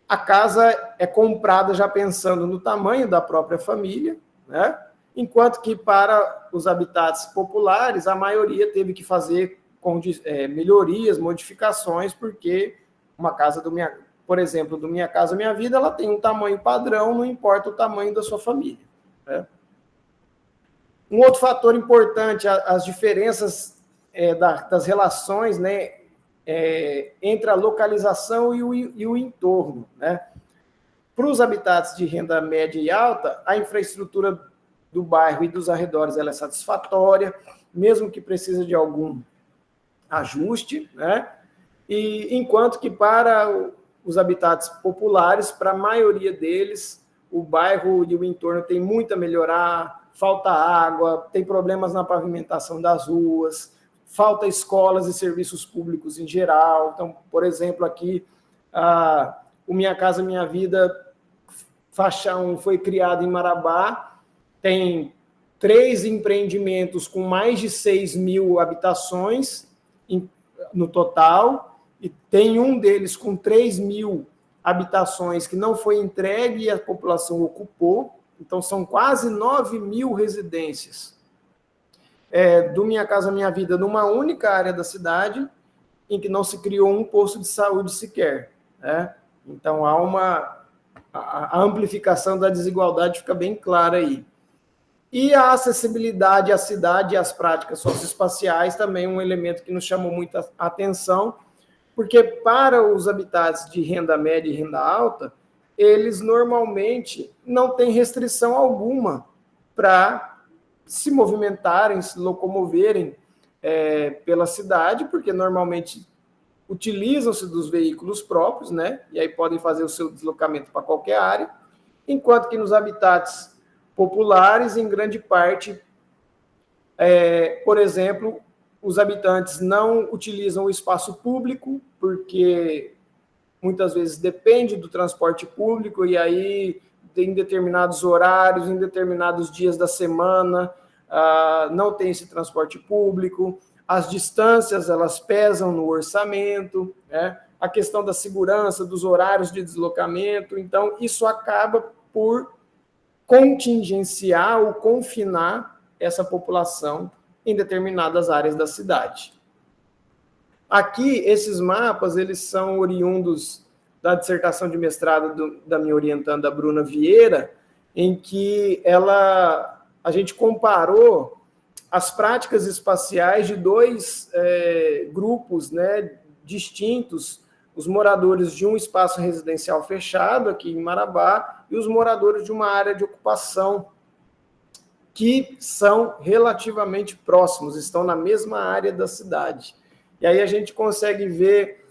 Speaker 3: A casa é comprada já pensando no tamanho da própria família, né? Enquanto que para os habitats populares, a maioria teve que fazer melhorias, modificações, porque uma casa por exemplo, do Minha Casa Minha Vida, ela tem um tamanho padrão, não importa o tamanho da sua família, né? Um outro fator importante, as diferenças das relações, né, entre a localização e o entorno, né? Para os habitats de renda média e alta, a infraestrutura do bairro e dos arredores ela é satisfatória, mesmo que precise de algum ajuste, né? E enquanto que para os habitats populares, para a maioria deles, o bairro e o entorno tem muito a melhorar, falta água, tem problemas na pavimentação das ruas, falta escolas e serviços públicos em geral. Então, por exemplo, aqui, o Minha Casa Minha Vida Faxão foi criado em Marabá, tem 3 empreendimentos com mais de 6 mil habitações no total, e tem um deles com 3 mil habitações que não foi entregue e a população ocupou. Então, são quase 9 mil residências do Minha Casa Minha Vida numa única área da cidade, em que não se criou um posto de saúde sequer, né? Então, a amplificação da desigualdade fica bem clara aí. E a acessibilidade à cidade e às práticas socioespaciais também é um elemento que nos chamou muita atenção, porque para os habitantes de renda média e renda alta, eles normalmente não têm restrição alguma para se movimentarem, se locomoverem pela cidade, porque normalmente utilizam-se dos veículos próprios, né? E aí podem fazer o seu deslocamento para qualquer área, enquanto que nos habitats populares, em grande parte, por exemplo, os habitantes não utilizam o espaço público, porque muitas vezes depende do transporte público, e aí, em determinados horários, em determinados dias da semana, não tem esse transporte público, as distâncias, elas pesam no orçamento, né? A questão da segurança, dos horários de deslocamento, então, isso acaba por contingenciar ou confinar essa população em determinadas áreas da cidade. Aqui, esses mapas, eles são oriundos da dissertação de mestrado da minha orientanda, Bruna Vieira, em que a gente comparou as práticas espaciais de 2 grupos, né, distintos, os moradores de um espaço residencial fechado, aqui em Marabá, e os moradores de uma área de ocupação, que são relativamente próximos, estão na mesma área da cidade. E aí a gente consegue ver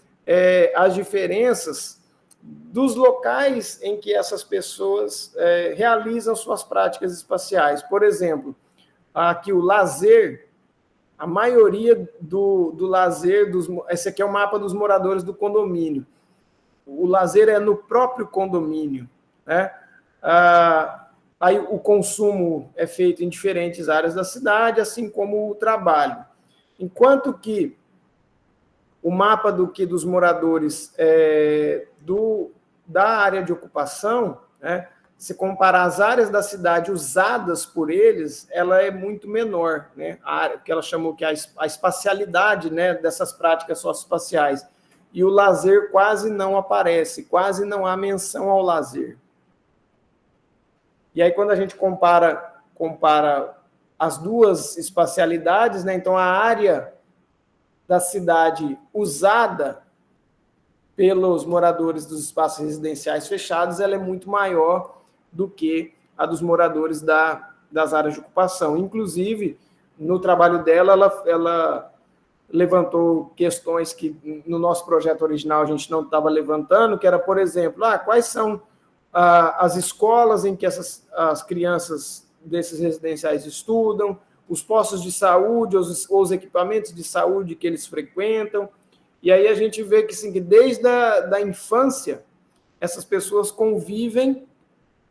Speaker 3: as diferenças dos locais em que essas pessoas realizam suas práticas espaciais. Por exemplo, aqui o lazer, a maioria do lazer, esse aqui é o mapa dos moradores do condomínio. O lazer é no próprio condomínio, né? Aí o consumo é feito em diferentes áreas da cidade, assim como o trabalho. Enquanto que o mapa dos moradores da área de ocupação, né, se comparar as áreas da cidade usadas por eles, ela é muito menor, né? A área que ela chamou que é a espacialidade, né, dessas práticas socioespaciais. E o lazer quase não aparece, quase não há menção ao lazer. E aí, quando a gente compara as duas espacialidades, né, então a área da cidade usada pelos moradores dos espaços residenciais fechados, ela é muito maior do que a dos moradores das áreas de ocupação. Inclusive, no trabalho dela, ela levantou questões que no nosso projeto original a gente não estava levantando, que era, por exemplo, quais são as escolas em que as crianças desses residenciais estudam, os postos de saúde, os equipamentos de saúde que eles frequentam. E aí a gente vê que, assim, que desde a infância essas pessoas convivem,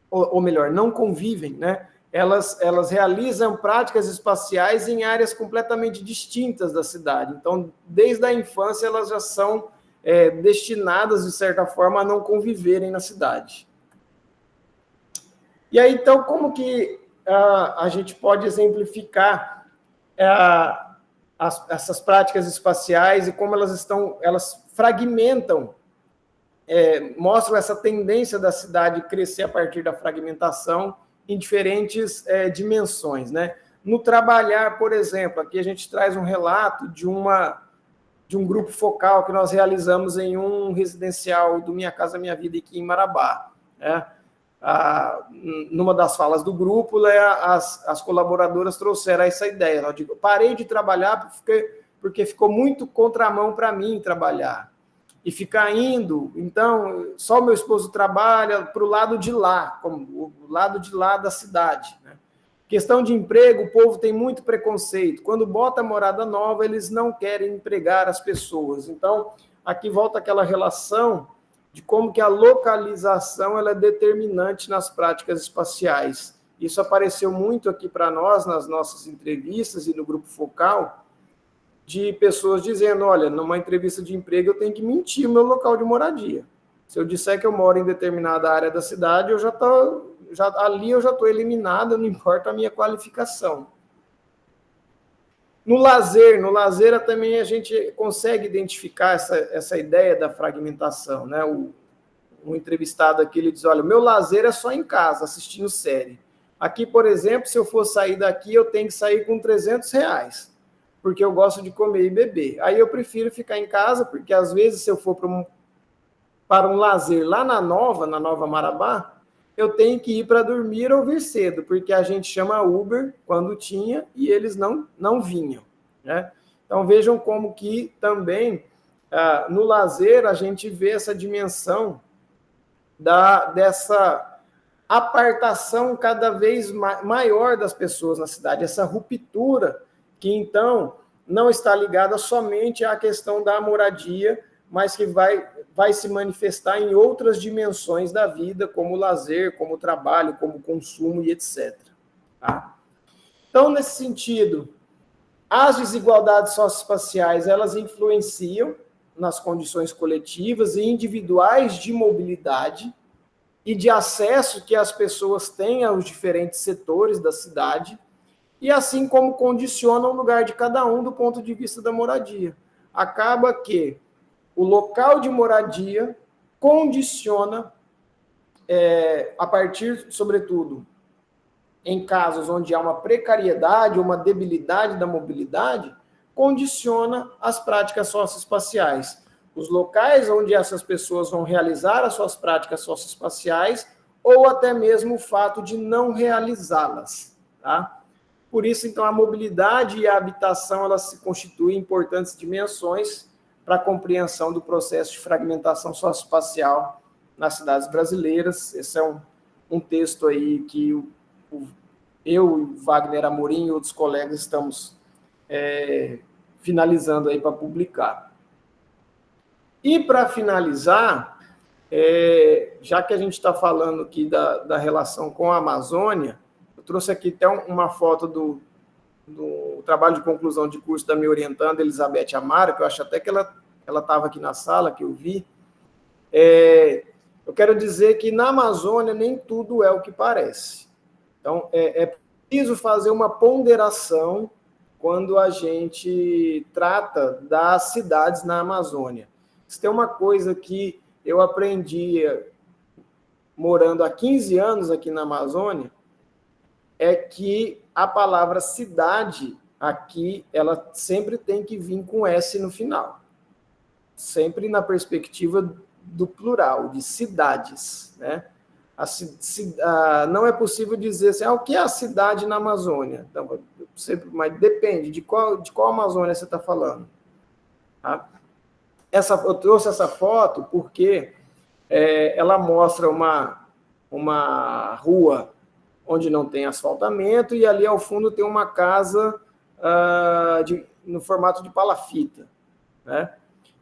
Speaker 3: ou melhor, não convivem, né? Elas realizam práticas espaciais em áreas completamente distintas da cidade. Então, desde a infância, elas já são destinadas, de certa forma, a não conviverem na cidade. E aí, então, como que a gente pode exemplificar essas práticas espaciais e como elas fragmentam, mostram essa tendência da cidade crescer a partir da fragmentação em diferentes dimensões, né? No trabalhar, por exemplo, aqui a gente traz um relato de um grupo focal que nós realizamos em um residencial do Minha Casa Minha Vida aqui em Marabá, né? Numa das falas do grupo, as colaboradoras trouxeram essa ideia. Eu digo, parei de trabalhar porque ficou muito contramão para mim trabalhar. E ficar indo, então, só o meu esposo trabalha para o lado de lá, como o lado de lá da cidade, né? Questão de emprego, o povo tem muito preconceito. Quando bota morada nova, eles não querem empregar as pessoas. Então, aqui volta aquela relação de como que a localização ela é determinante nas práticas espaciais. Isso apareceu muito aqui para nós, nas nossas entrevistas e no grupo focal, de pessoas dizendo, olha, numa entrevista de emprego eu tenho que mentir o meu local de moradia. Se eu disser que eu moro em determinada área da cidade, ali eu já estou eliminado, não importa a minha qualificação. No lazer também a gente consegue identificar essa ideia da fragmentação, né? Um entrevistado aqui, ele diz, olha, o meu lazer é só em casa, assistindo série. Aqui, por exemplo, se eu for sair daqui, eu tenho que sair com R$300, porque eu gosto de comer e beber. Aí eu prefiro ficar em casa, porque às vezes se eu for para um lazer lá na Nova Marabá, eu tenho que ir para dormir ou vir cedo, porque a gente chama Uber quando tinha e eles não vinham, né? Então vejam como que também no lazer a gente vê essa dimensão dessa apartação cada vez maior das pessoas na cidade, essa ruptura que então não está ligada somente à questão da moradia, mas que vai se manifestar em outras dimensões da vida, como o lazer, como o trabalho, como o consumo e etc. Tá? Então, nesse sentido, as desigualdades socioespaciais, elas influenciam nas condições coletivas e individuais de mobilidade e de acesso que as pessoas têm aos diferentes setores da cidade, e assim como condicionam o lugar de cada um do ponto de vista da moradia. Acaba que o local de moradia condiciona, a partir, sobretudo, em casos onde há uma precariedade ou uma debilidade da mobilidade, condiciona as práticas socioespaciais. Os locais onde essas pessoas vão realizar as suas práticas socioespaciais ou até mesmo o fato de não realizá-las. Tá? Por isso, então, a mobilidade e a habitação elas se constituem importantes dimensões para a compreensão do processo de fragmentação socioespacial nas cidades brasileiras. Esse é um texto aí que eu, o Wagner Amorim e outros colegas estamos finalizando aí para publicar. E para finalizar, já que a gente está falando aqui da relação com a Amazônia, eu trouxe aqui até uma foto do trabalho de conclusão de curso da minha orientanda, Elizabeth Amaro, que eu acho até que ela estava aqui na sala, que eu vi. Eu quero dizer que na Amazônia nem tudo é o que parece. Então, é preciso fazer uma ponderação quando a gente trata das cidades na Amazônia. Se tem uma coisa que eu aprendi morando há 15 anos aqui na Amazônia, é que a palavra cidade aqui, ela sempre tem que vir com S no final. Sempre na perspectiva do plural, de cidades, né? Não é possível dizer assim, o que é a cidade na Amazônia? Então, mas depende de qual Amazônia você está falando. Tá? Eu trouxe essa foto porque ela mostra uma rua onde não tem asfaltamento e ali ao fundo tem uma casa no formato de palafita, né?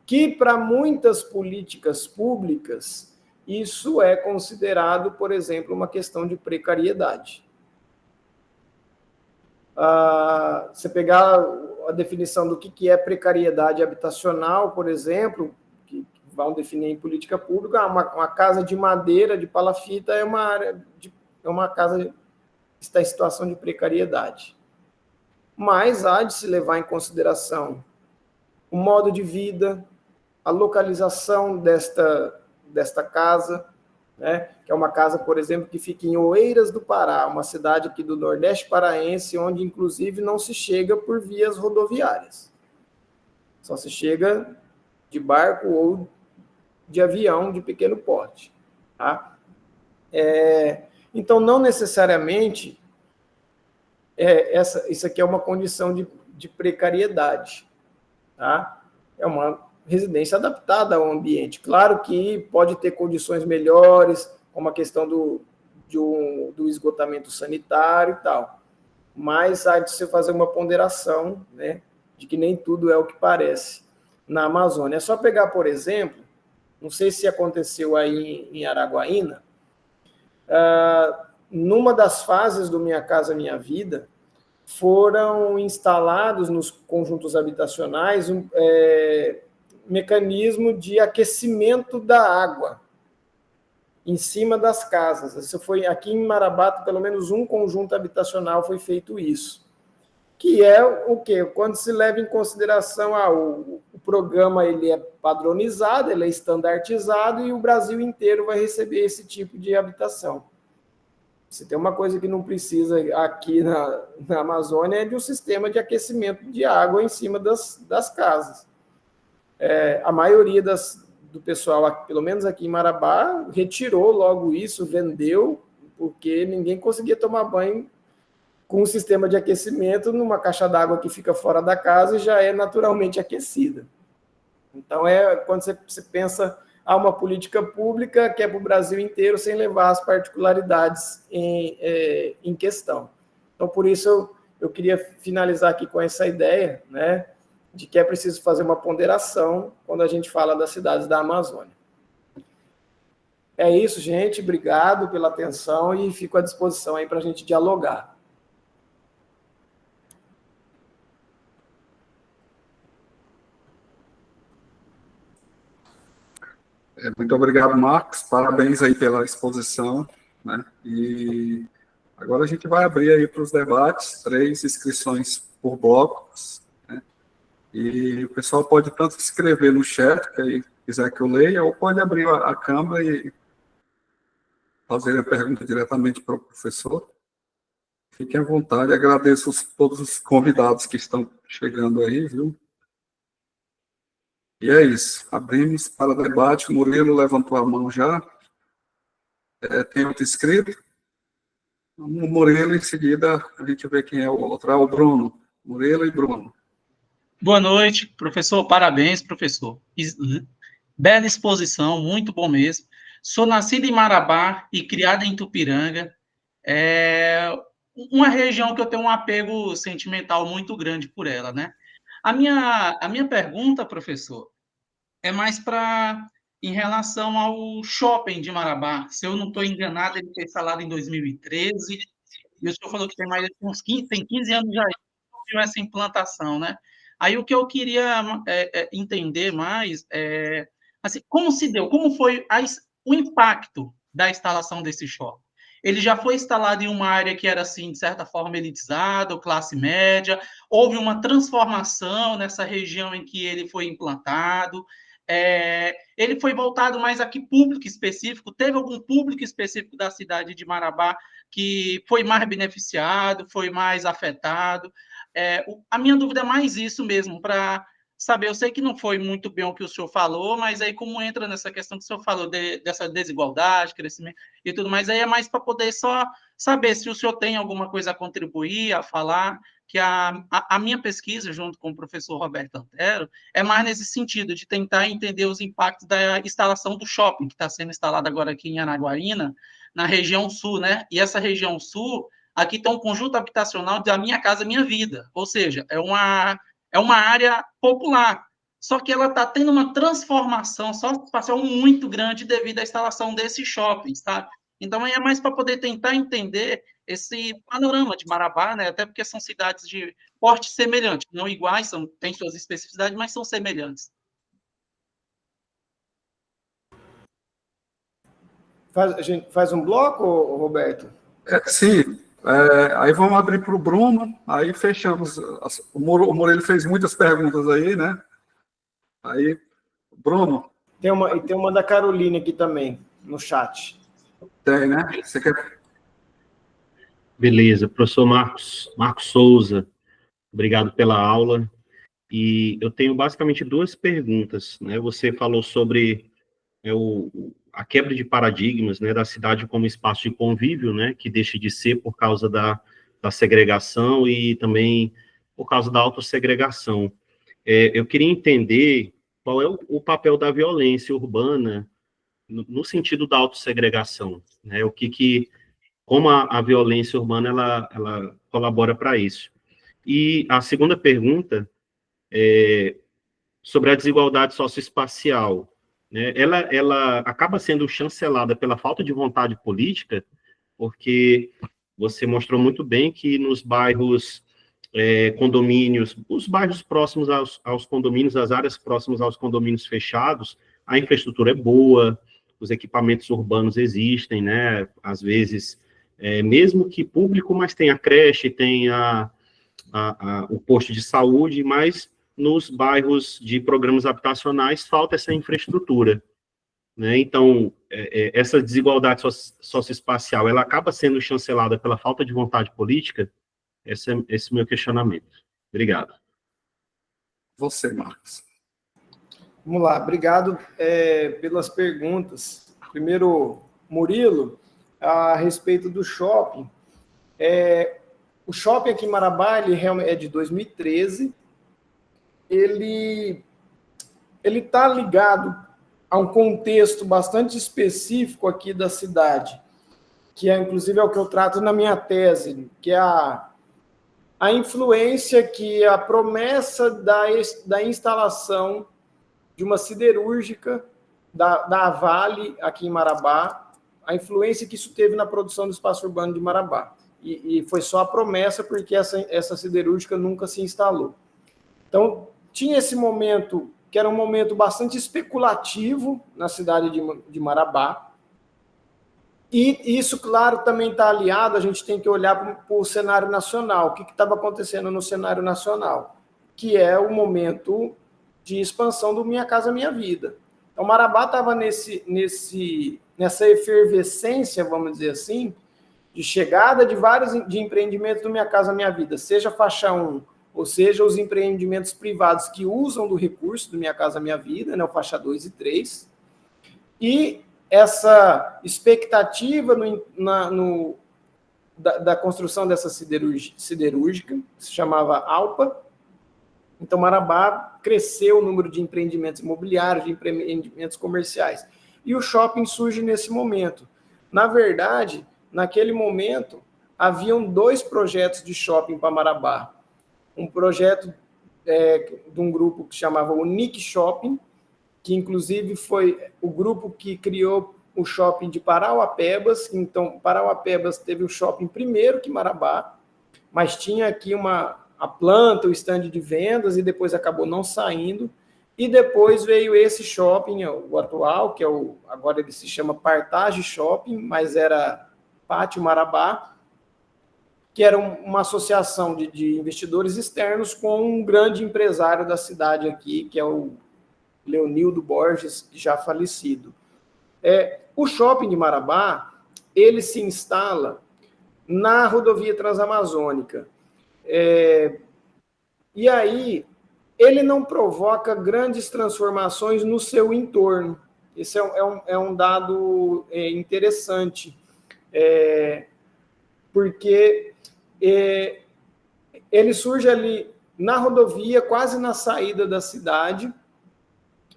Speaker 3: Que para muitas políticas públicas isso é considerado, por exemplo, uma questão de precariedade. Você pegar a definição do que é precariedade habitacional, por exemplo, que vão definir em política pública, uma casa de madeira, de palafita, é uma casa que está em situação de precariedade. Mas há de se levar em consideração o modo de vida, a localização desta casa, né? Que é uma casa, por exemplo, que fica em Oeiras do Pará, uma cidade aqui do Nordeste paraense, onde, inclusive, não se chega por vias rodoviárias. Só se chega de barco ou de avião de pequeno porte. Tá? Então, não necessariamente isso aqui é uma condição de precariedade. Tá? É uma residência adaptada ao ambiente. Claro que pode ter condições melhores, como a questão do esgotamento sanitário e tal. Mas há de se fazer uma ponderação, né, de que nem tudo é o que parece na Amazônia. É só pegar, por exemplo, não sei se aconteceu aí em Araguaína, numa das fases do Minha Casa Minha Vida, foram instalados nos conjuntos habitacionais mecanismo de aquecimento da água em cima das casas. Isso foi aqui em Marabá, pelo menos um conjunto habitacional foi feito isso. Que é o quê? Quando se leva em consideração o programa, ele é padronizado, ele é estandartizado e o Brasil inteiro vai receber esse tipo de habitação. Se tem uma coisa que não precisa aqui na Amazônia é de um sistema de aquecimento de água em cima das casas. A maioria do pessoal, pelo menos aqui em Marabá, retirou logo isso, vendeu, porque ninguém conseguia tomar banho com um sistema de aquecimento numa caixa d'água que fica fora da casa e já é naturalmente aquecida. Então, quando você pensa uma política pública que é para o Brasil inteiro, sem levar as particularidades em questão. Então, por isso, eu queria finalizar aqui com essa ideia, né, de que é preciso fazer uma ponderação quando a gente fala das cidades da Amazônia. É isso, gente. Obrigado pela atenção e fico à disposição aí para a gente dialogar.
Speaker 1: Muito obrigado, Marcos. Parabéns aí pela exposição, né? E agora a gente vai abrir aí para os debates, 3 inscrições por blocos, né? E o pessoal pode tanto escrever no chat, que aí quiser que eu leia, ou pode abrir a câmera e fazer a pergunta diretamente para o professor. Fiquem à vontade. Agradeço todos os convidados que estão chegando aí, viu? E é isso. Abrimos para debate. O Murilo levantou a mão já. Tem outro inscrito? O Murilo, em seguida, a gente vê quem é o outro. É o Bruno. Murilo e Bruno.
Speaker 4: Boa noite, professor. Parabéns, professor. Bela exposição, muito bom mesmo. Sou nascido em Marabá e criado em Tupiranga. É uma região que eu tenho um apego sentimental muito grande por ela, né? A minha pergunta, professor, é mais para em relação ao shopping de Marabá. Se eu não estou enganado, ele foi instalado em 2013, e o senhor falou que tem mais de uns 15, tem 15 anos já viu essa implantação, né? Aí o que eu queria entender mais é assim, como se deu, como foi o impacto da instalação desse shopping? Ele já foi instalado em uma área que era, assim, de certa forma, elitizada, ou classe média? Houve uma transformação nessa região em que ele foi implantado? Ele foi voltado mais a que público específico? Teve algum público específico da cidade de Marabá que foi mais beneficiado, foi mais afetado? A minha dúvida é mais isso mesmo, para saber. Eu sei que não foi muito bem o que o senhor falou, mas aí como entra nessa questão que o senhor falou dessa desigualdade, crescimento e tudo mais, aí é mais para poder só saber se o senhor tem alguma coisa a contribuir, a falar, que a minha pesquisa, junto com o professor Roberto Antero, é mais nesse sentido, de tentar entender os impactos da instalação do shopping, que está sendo instalado agora aqui em Araguarina, na região sul, né? E essa região sul, aqui tem um conjunto habitacional da Minha Casa Minha Vida, ou seja, é uma área popular, só que ela está tendo uma transformação socioespacial muito grande devido à instalação desses shoppings, sabe? Então, é mais para poder tentar entender esse panorama de Marabá, né? Até porque são cidades de porte semelhante, não iguais, têm suas especificidades, mas são semelhantes.
Speaker 3: A gente faz um bloco, Roberto?
Speaker 1: Sim. Aí vamos abrir para o Bruno, aí fechamos. O Moreira fez muitas perguntas aí, né? Aí, Bruno.
Speaker 3: Tem uma da Carolina aqui também, no chat.
Speaker 1: Tem, né? Você quer...
Speaker 5: Beleza, professor Marcos Souza, obrigado pela aula. E eu tenho basicamente duas perguntas, né? Você falou sobre a quebra de paradigmas, né, da cidade como espaço de convívio, né, que deixa de ser por causa da segregação e também por causa da autossegregação. Eu queria entender qual é o papel da violência urbana no sentido da autossegregação, né? Como a violência urbana ela colabora para isso. E a segunda pergunta é sobre a desigualdade socioespacial, né? Ela acaba sendo chancelada pela falta de vontade política, porque você mostrou muito bem que nos bairros condomínios, os bairros próximos aos condomínios, as áreas próximas aos condomínios fechados, a infraestrutura é boa, os equipamentos urbanos existem, né? Às vezes, mesmo que público, mas tem a creche, tem o posto de saúde, mas nos bairros de programas habitacionais falta essa infraestrutura, né? Então, essa desigualdade socioespacial, ela acaba sendo chancelada pela falta de vontade política. Esse é o meu questionamento. Obrigado.
Speaker 1: Você, Marcos.
Speaker 3: Vamos lá, obrigado pelas perguntas. Primeiro, Murilo, a respeito do shopping. O shopping aqui em Marabá, ele é de 2013. Ele está ligado a um contexto bastante específico aqui da cidade, que inclusive é o que eu trato na minha tese, que é a influência que a promessa da instalação de uma siderúrgica da Vale aqui em Marabá, a influência que isso teve na produção do espaço urbano de Marabá. E foi só a promessa, porque essa siderúrgica nunca se instalou. Então, tinha esse momento, que era um momento bastante especulativo na cidade de Marabá. E isso, claro, também está aliado, a gente tem que olhar para o cenário nacional. O que estava acontecendo no cenário nacional? Que é o momento de expansão do Minha Casa Minha Vida. Então, Marabá estava nessa efervescência, vamos dizer assim, de chegada de vários empreendimentos do Minha Casa Minha Vida, seja faixa 1, ou seja, os empreendimentos privados que usam do recurso do Minha Casa Minha Vida, né, o faixa 2 e 3, e essa expectativa da construção dessa siderúrgica, que se chamava ALPA. Então, Marabá cresceu o número de empreendimentos imobiliários, de empreendimentos comerciais. E o shopping surge nesse momento. Na verdade, naquele momento, haviam 2 projetos de shopping para Marabá. Um projeto de um grupo que chamava Unique Shopping, que inclusive foi o grupo que criou o shopping de Parauapebas. Então, Parauapebas teve o shopping primeiro que Marabá, mas tinha aqui a planta, o stand de vendas, e depois acabou não saindo. E depois veio esse shopping, o atual, que agora ele se chama Partage Shopping, mas era Pátio Marabá, que era uma associação de investidores externos com um grande empresário da cidade aqui, que é o Leonildo Borges, já falecido. O shopping de Marabá, ele se instala na rodovia Transamazônica. E aí, ele não provoca grandes transformações no seu entorno. Esse é um dado interessante, porque ele surge ali na rodovia, quase na saída da cidade,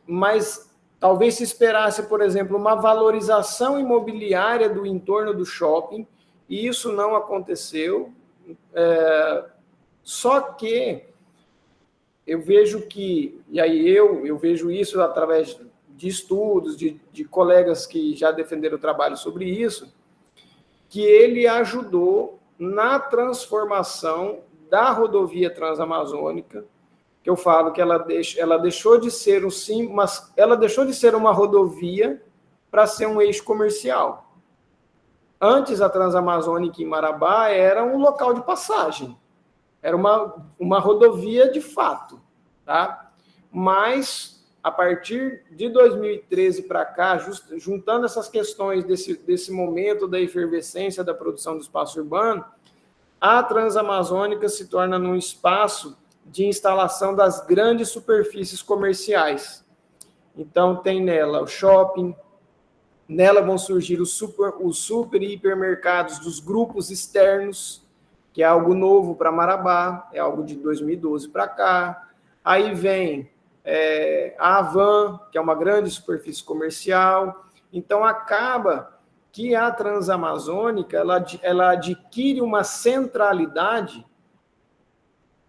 Speaker 3: mas talvez se esperasse, por exemplo, uma valorização imobiliária do entorno do shopping, e isso não aconteceu. Só que eu vejo que, e aí eu vejo isso através de estudos, de colegas que já defenderam o trabalho sobre isso, que ele ajudou na transformação da rodovia Transamazônica, que eu falo que ela deixou de ser ela deixou de ser uma rodovia para ser um eixo comercial. Antes, a Transamazônica em Marabá era um local de passagem, era uma rodovia de fato, tá? Mas, a partir de 2013 para cá, juntando essas questões desse momento da efervescência da produção do espaço urbano, a Transamazônica se torna um espaço de instalação das grandes superfícies comerciais. Então, tem nela o shopping, nela vão surgir os super e hipermercados dos grupos externos, que é algo novo para Marabá, é algo de 2012 para cá. Aí vem a Avan, que é uma grande superfície comercial. Então, acaba que a Transamazônica ela adquire uma centralidade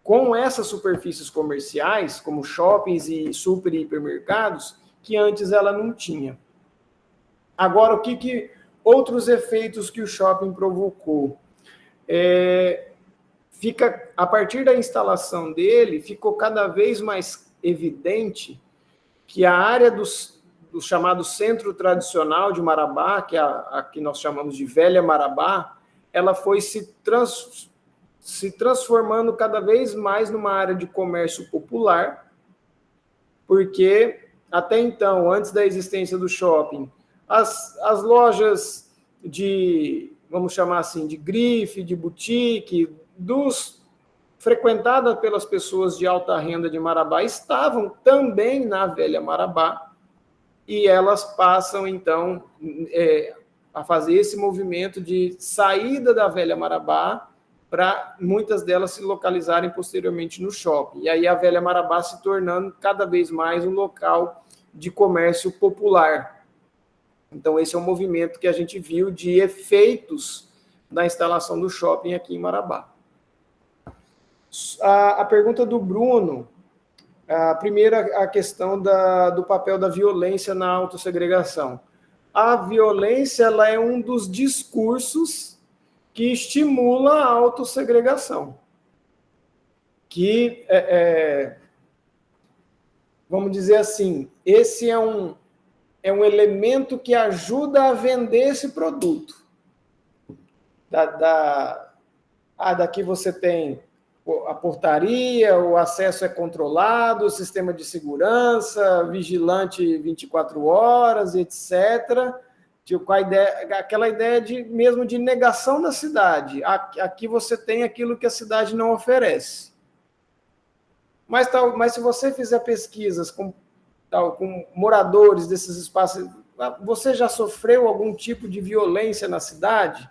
Speaker 3: com essas superfícies comerciais, como shoppings e super e hipermercados, que antes ela não tinha. Agora, o que outros efeitos que o shopping provocou? A partir da instalação dele, ficou cada vez mais evidente que a área do chamado centro tradicional de Marabá, que é a que nós chamamos de Velha Marabá, ela foi se transformando cada vez mais numa área de comércio popular, porque até então, antes da existência do shopping, as lojas vamos chamar assim, de grife, de boutique, frequentadas pelas pessoas de alta renda de Marabá, estavam também na Velha Marabá, e elas passam, então, a fazer esse movimento de saída da Velha Marabá, para muitas delas se localizarem posteriormente no shopping. E aí a Velha Marabá se tornando cada vez mais um local de comércio popular. Então, esse é um movimento que a gente viu de efeitos da instalação do shopping aqui em Marabá. A pergunta do Bruno, a primeira, a questão do papel da violência na autossegregação. A violência ela é um dos discursos que estimula a autossegregação. Que, vamos dizer assim, esse é um elemento que ajuda a vender esse produto. Daqui você tem a portaria, o acesso é controlado, o sistema de segurança, vigilante 24 horas, etc., com aquela ideia mesmo de negação da cidade. Aqui você tem aquilo que a cidade não oferece. Mas se você fizer pesquisas com moradores desses espaços, você já sofreu algum tipo de violência na cidade?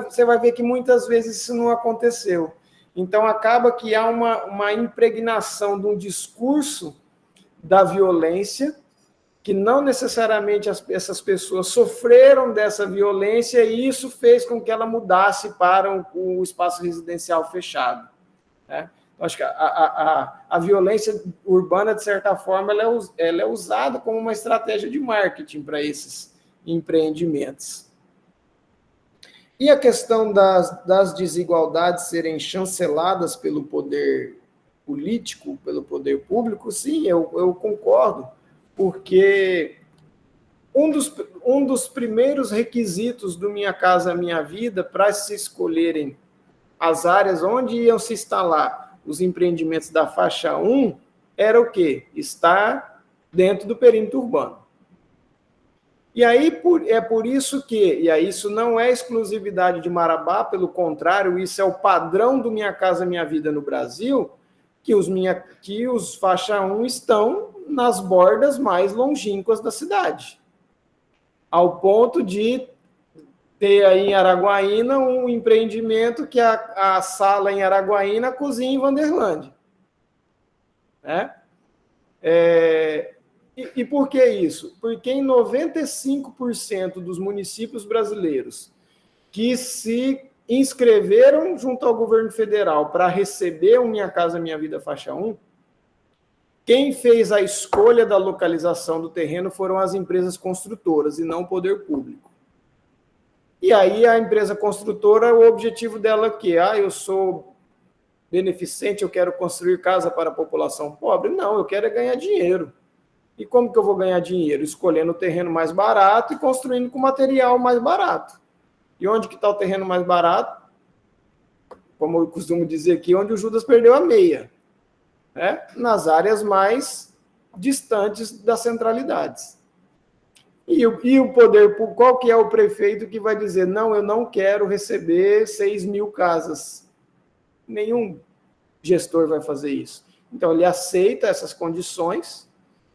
Speaker 3: Você vai ver que muitas vezes isso não aconteceu. Então, acaba que há uma impregnação de um discurso da violência, que não necessariamente essas pessoas sofreram dessa violência, e isso fez com que ela mudasse para o espaço residencial fechado, né? Acho que a violência urbana, de certa forma, ela é usada como uma estratégia de marketing para esses empreendimentos. E a questão das desigualdades serem chanceladas pelo poder político, pelo poder público, sim, eu concordo, porque um dos primeiros requisitos do Minha Casa Minha Vida para se escolherem as áreas onde iam se instalar os empreendimentos da faixa 1 era o quê? Estar dentro do perímetro urbano. E aí é por isso que, e aí isso não é exclusividade de Marabá, pelo contrário, isso é o padrão do Minha Casa Minha Vida no Brasil, que os faixa 1 estão nas bordas mais longínquas da cidade, ao ponto de ter aí em Araguaína um empreendimento que a sala em Araguaína, a cozinha em Vanderlândia. Né? E por que isso? Porque em 95% dos municípios brasileiros que se inscreveram junto ao governo federal para receber o Minha Casa Minha Vida faixa 1, quem fez a escolha da localização do terreno foram as empresas construtoras e não o poder público. E aí a empresa construtora, o objetivo dela é que eu sou beneficente, eu quero construir casa para a população pobre? Não, eu quero é ganhar dinheiro. E como que eu vou ganhar dinheiro? Escolhendo o terreno mais barato e construindo com material mais barato. E onde que está o terreno mais barato? Como eu costumo dizer aqui, onde o Judas perdeu a meia. Né? Nas áreas mais distantes das centralidades. E o poder público, qual que é o prefeito que vai dizer, não, eu não quero receber 6.000 casas? Nenhum gestor vai fazer isso. Então, ele aceita essas condições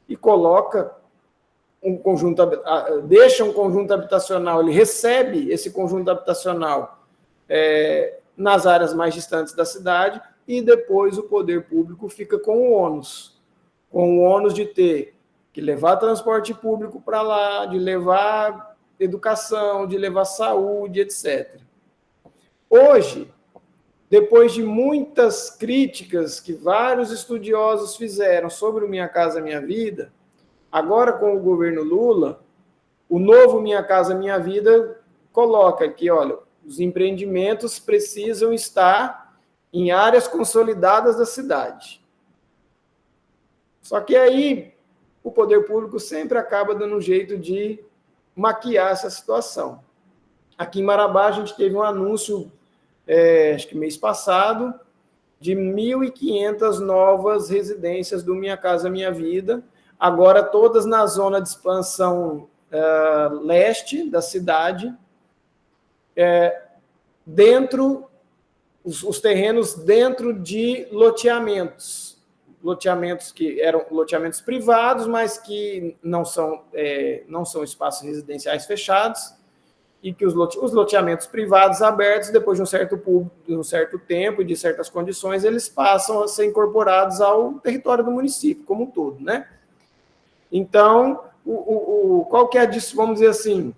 Speaker 3: e coloca deixa um conjunto habitacional, ele recebe esse conjunto habitacional nas áreas mais distantes da cidade e depois o poder público fica com o ônus de ter que levar transporte público para lá, de levar educação, de levar saúde, etc. Hoje, depois de muitas críticas que vários estudiosos fizeram sobre o Minha Casa Minha Vida, agora com o governo Lula, o novo Minha Casa Minha Vida coloca que, olha, os empreendimentos precisam estar em áreas consolidadas da cidade. Só que aí o poder público sempre acaba dando um jeito de maquiar essa situação. Aqui em Marabá a gente teve um anúncio, acho que mês passado, de 1.500 novas residências do Minha Casa Minha Vida, agora todas na zona de expansão leste da cidade, os terrenos dentro de loteamentos que eram loteamentos privados, mas que não são espaços residenciais fechados, e que os loteamentos privados abertos, depois de um certo tempo e de certas condições, eles passam a ser incorporados ao território do município como um todo, né? Então, qual que é, vamos dizer assim,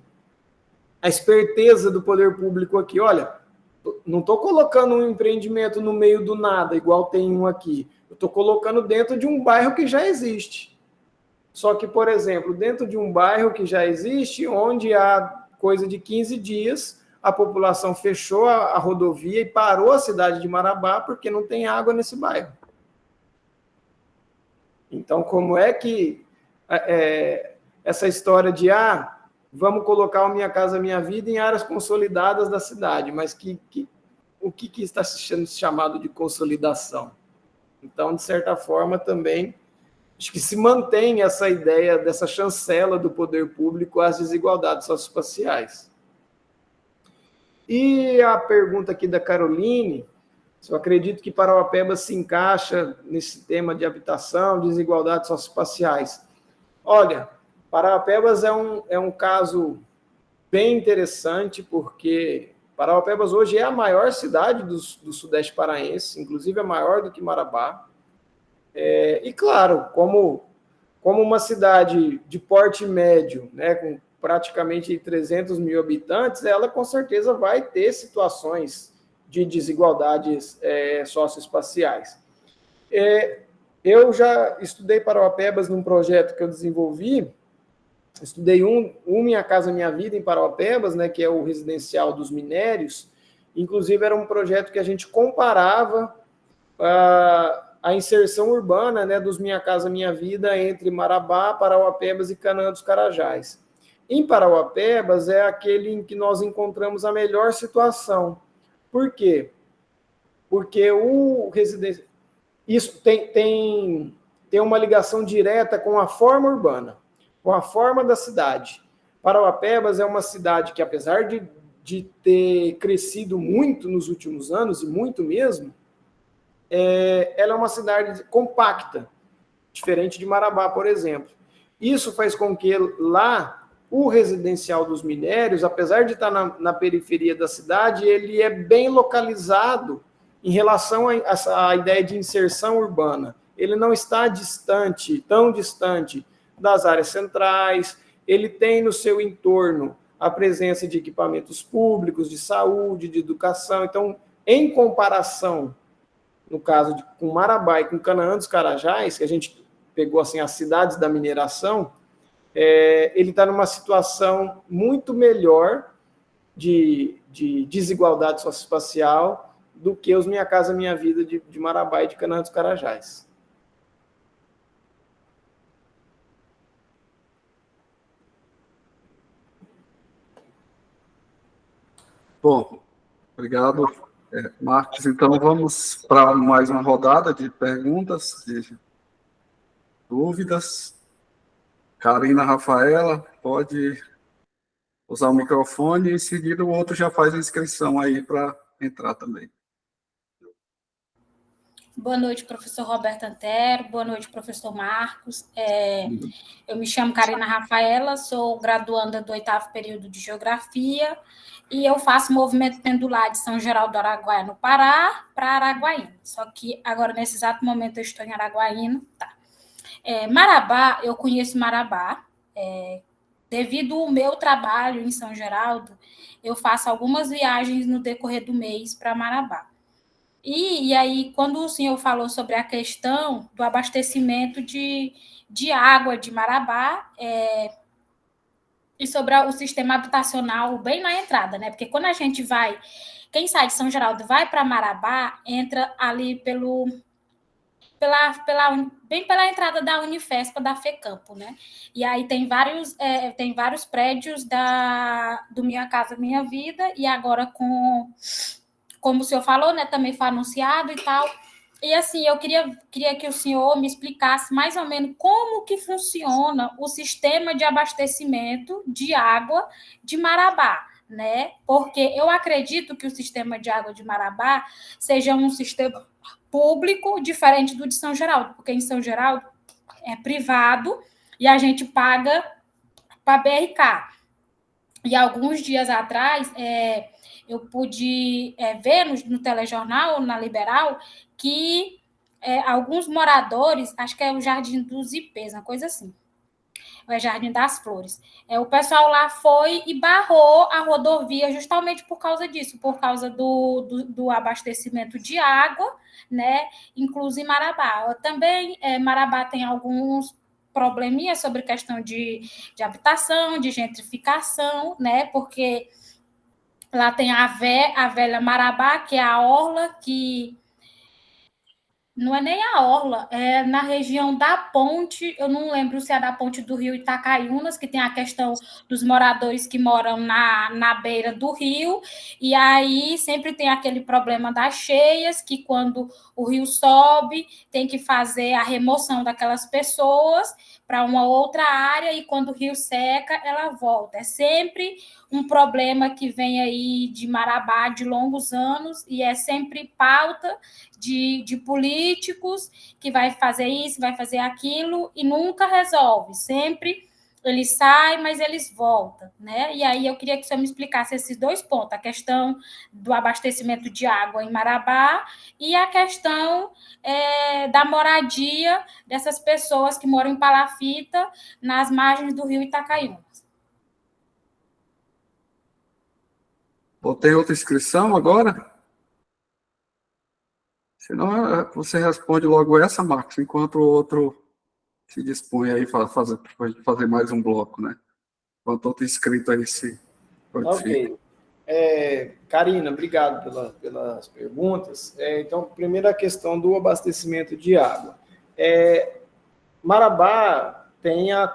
Speaker 3: a esperteza do poder público aqui? Olha, não estou colocando um empreendimento no meio do nada, igual tem um aqui. Eu estou colocando dentro de um bairro que já existe. Só que, por exemplo, dentro de um bairro que já existe, onde há coisa de 15 dias, a população fechou a rodovia e parou a cidade de Marabá porque não tem água nesse bairro. Então, como é que essa história de vamos colocar o Minha Casa Minha Vida em áreas consolidadas da cidade, mas o que está sendo chamado de consolidação? Então, de certa forma, também acho que se mantém essa ideia dessa chancela do poder público às desigualdades socioespaciais. E a pergunta aqui da Caroline, se eu acredito que Parauapebas se encaixa nesse tema de habitação, desigualdades socioespaciais. Olha, Parauapebas é um caso bem interessante, porque Parauapebas hoje é a maior cidade do Sudeste paraense, inclusive é maior do que Marabá. E, claro, como uma cidade de porte médio, né, com praticamente 300 mil habitantes, ela com certeza vai ter situações de desigualdades socioespaciais. Eu já estudei Parauapebas num projeto que eu desenvolvi. Estudei Minha Casa Minha Vida em Parauapebas, né, que é o residencial dos minérios. Inclusive, era um projeto que a gente comparava a inserção urbana, né, dos Minha Casa Minha Vida entre Marabá, Parauapebas e Canaã dos Carajás. Em Parauapebas é aquele em que nós encontramos a melhor situação. Por quê? Porque o residencial... Isso tem uma ligação direta com a forma urbana, com a forma da cidade. Parauapebas é uma cidade que, apesar de ter crescido muito nos últimos anos, e muito mesmo, ela é uma cidade compacta, diferente de Marabá, por exemplo. Isso faz com que lá o residencial dos minérios, apesar de estar na periferia da cidade, ele é bem localizado em relação à ideia de inserção urbana. Ele não está distante, tão distante das áreas centrais, ele tem no seu entorno a presença de equipamentos públicos, de saúde, de educação. Então, em comparação, no caso com Marabá e com Canaã dos Carajás, que a gente pegou assim, as cidades da mineração, ele está numa situação muito melhor de desigualdade socioespacial do que os Minha Casa Minha Vida de Marabá e de Canaã dos Carajás.
Speaker 1: Bom, obrigado, Marcos. Então, vamos para mais uma rodada de perguntas, de dúvidas. Karina Rafaela, pode usar o microfone e, em seguida, o outro já faz a inscrição aí para entrar também.
Speaker 6: Boa noite, professor Roberto Antero. Boa noite, professor Marcos. Eu me chamo Karina Rafaela, sou graduanda do 8º período de Geografia e eu faço movimento pendular de São Geraldo do Araguaia, no Pará, para Araguaína. Só que agora, nesse exato momento, eu estou em Araguaína. Tá. Marabá, eu conheço Marabá. Devido ao meu trabalho em São Geraldo, eu faço algumas viagens no decorrer do mês para Marabá. E aí, quando o senhor falou sobre a questão do abastecimento de água de Marabá, e sobre o sistema habitacional bem na entrada, né? Porque quando a gente vai, quem sai de São Geraldo vai para Marabá, entra ali bem pela entrada da Unifespa, da FECampo, né? E aí tem vários prédios do Minha Casa Minha Vida, e agora como o senhor falou, né, também foi anunciado e tal. E assim, eu queria que o senhor me explicasse mais ou menos como que funciona o sistema de abastecimento de água de Marabá, né? Porque eu acredito que o sistema de água de Marabá seja um sistema público diferente do de São Geraldo, porque em São Geraldo é privado e a gente paga para a BRK. E alguns dias atrás, eu pude ver no telejornal, na Liberal, que alguns moradores, acho que é o Jardim dos Ipês, uma coisa assim, é Jardim das Flores, o pessoal lá foi e barrou a rodovia justamente por causa disso, por causa do abastecimento de água, né, incluso em Marabá. Também Marabá tem alguns probleminhas sobre questão de habitação, de gentrificação, né, porque lá tem a velha Marabá, que é a orla, que não é nem a orla, é na região da ponte, eu não lembro se é da ponte do rio Itacaiunas, que tem a questão dos moradores que moram na beira do rio, e aí sempre tem aquele problema das cheias, que quando o rio sobe, tem que fazer a remoção daquelas pessoas para uma outra área, e quando o rio seca, ela volta. É sempre um problema que vem aí de Marabá de longos anos, e é sempre pauta de políticos que vai fazer isso, vai fazer aquilo, e nunca resolve. Sempre eles saem, mas eles voltam, né? E aí eu queria que o senhor me explicasse esses dois pontos, a questão do abastecimento de água em Marabá e a questão da moradia dessas pessoas que moram em Palafita, nas margens do rio Itacaiunas.
Speaker 1: Tem outra inscrição agora? Senão você responde logo essa, Marcos, enquanto o outro se dispõe aí para fazer mais um bloco, né? Enquanto outro inscrito aí se prontifica.
Speaker 3: Ok. Karina, obrigado pelas perguntas. Então, primeira questão do abastecimento de água. Marabá tem a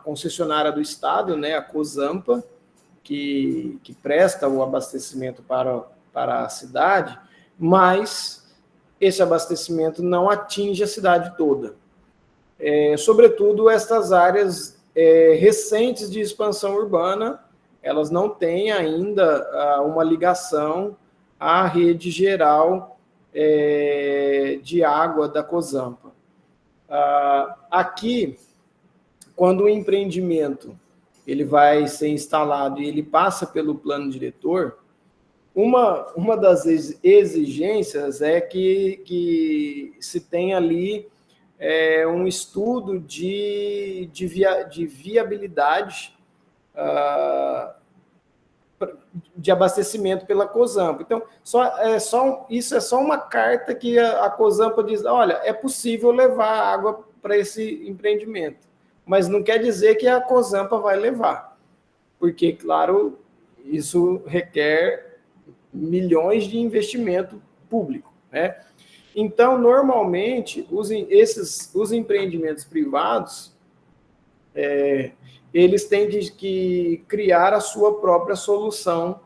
Speaker 3: concessionária do Estado, né, a Cozampa, que presta o abastecimento para a cidade, mas esse abastecimento não atinge a cidade toda. Sobretudo, estas áreas recentes de expansão urbana, elas não têm ainda uma ligação à rede geral de água da Cozampa. Aqui, quando o empreendimento ele vai ser instalado e ele passa pelo plano diretor, uma das exigências é que se tenha ali um estudo de viabilidade de abastecimento pela Cozampa. Então, isso é só uma carta que a Cozampa diz, olha, é possível levar água para esse empreendimento, mas não quer dizer que a Cozampa vai levar, porque, claro, isso requer milhões de investimento público, né? Então, normalmente, os empreendimentos privados, eles têm que criar a sua própria solução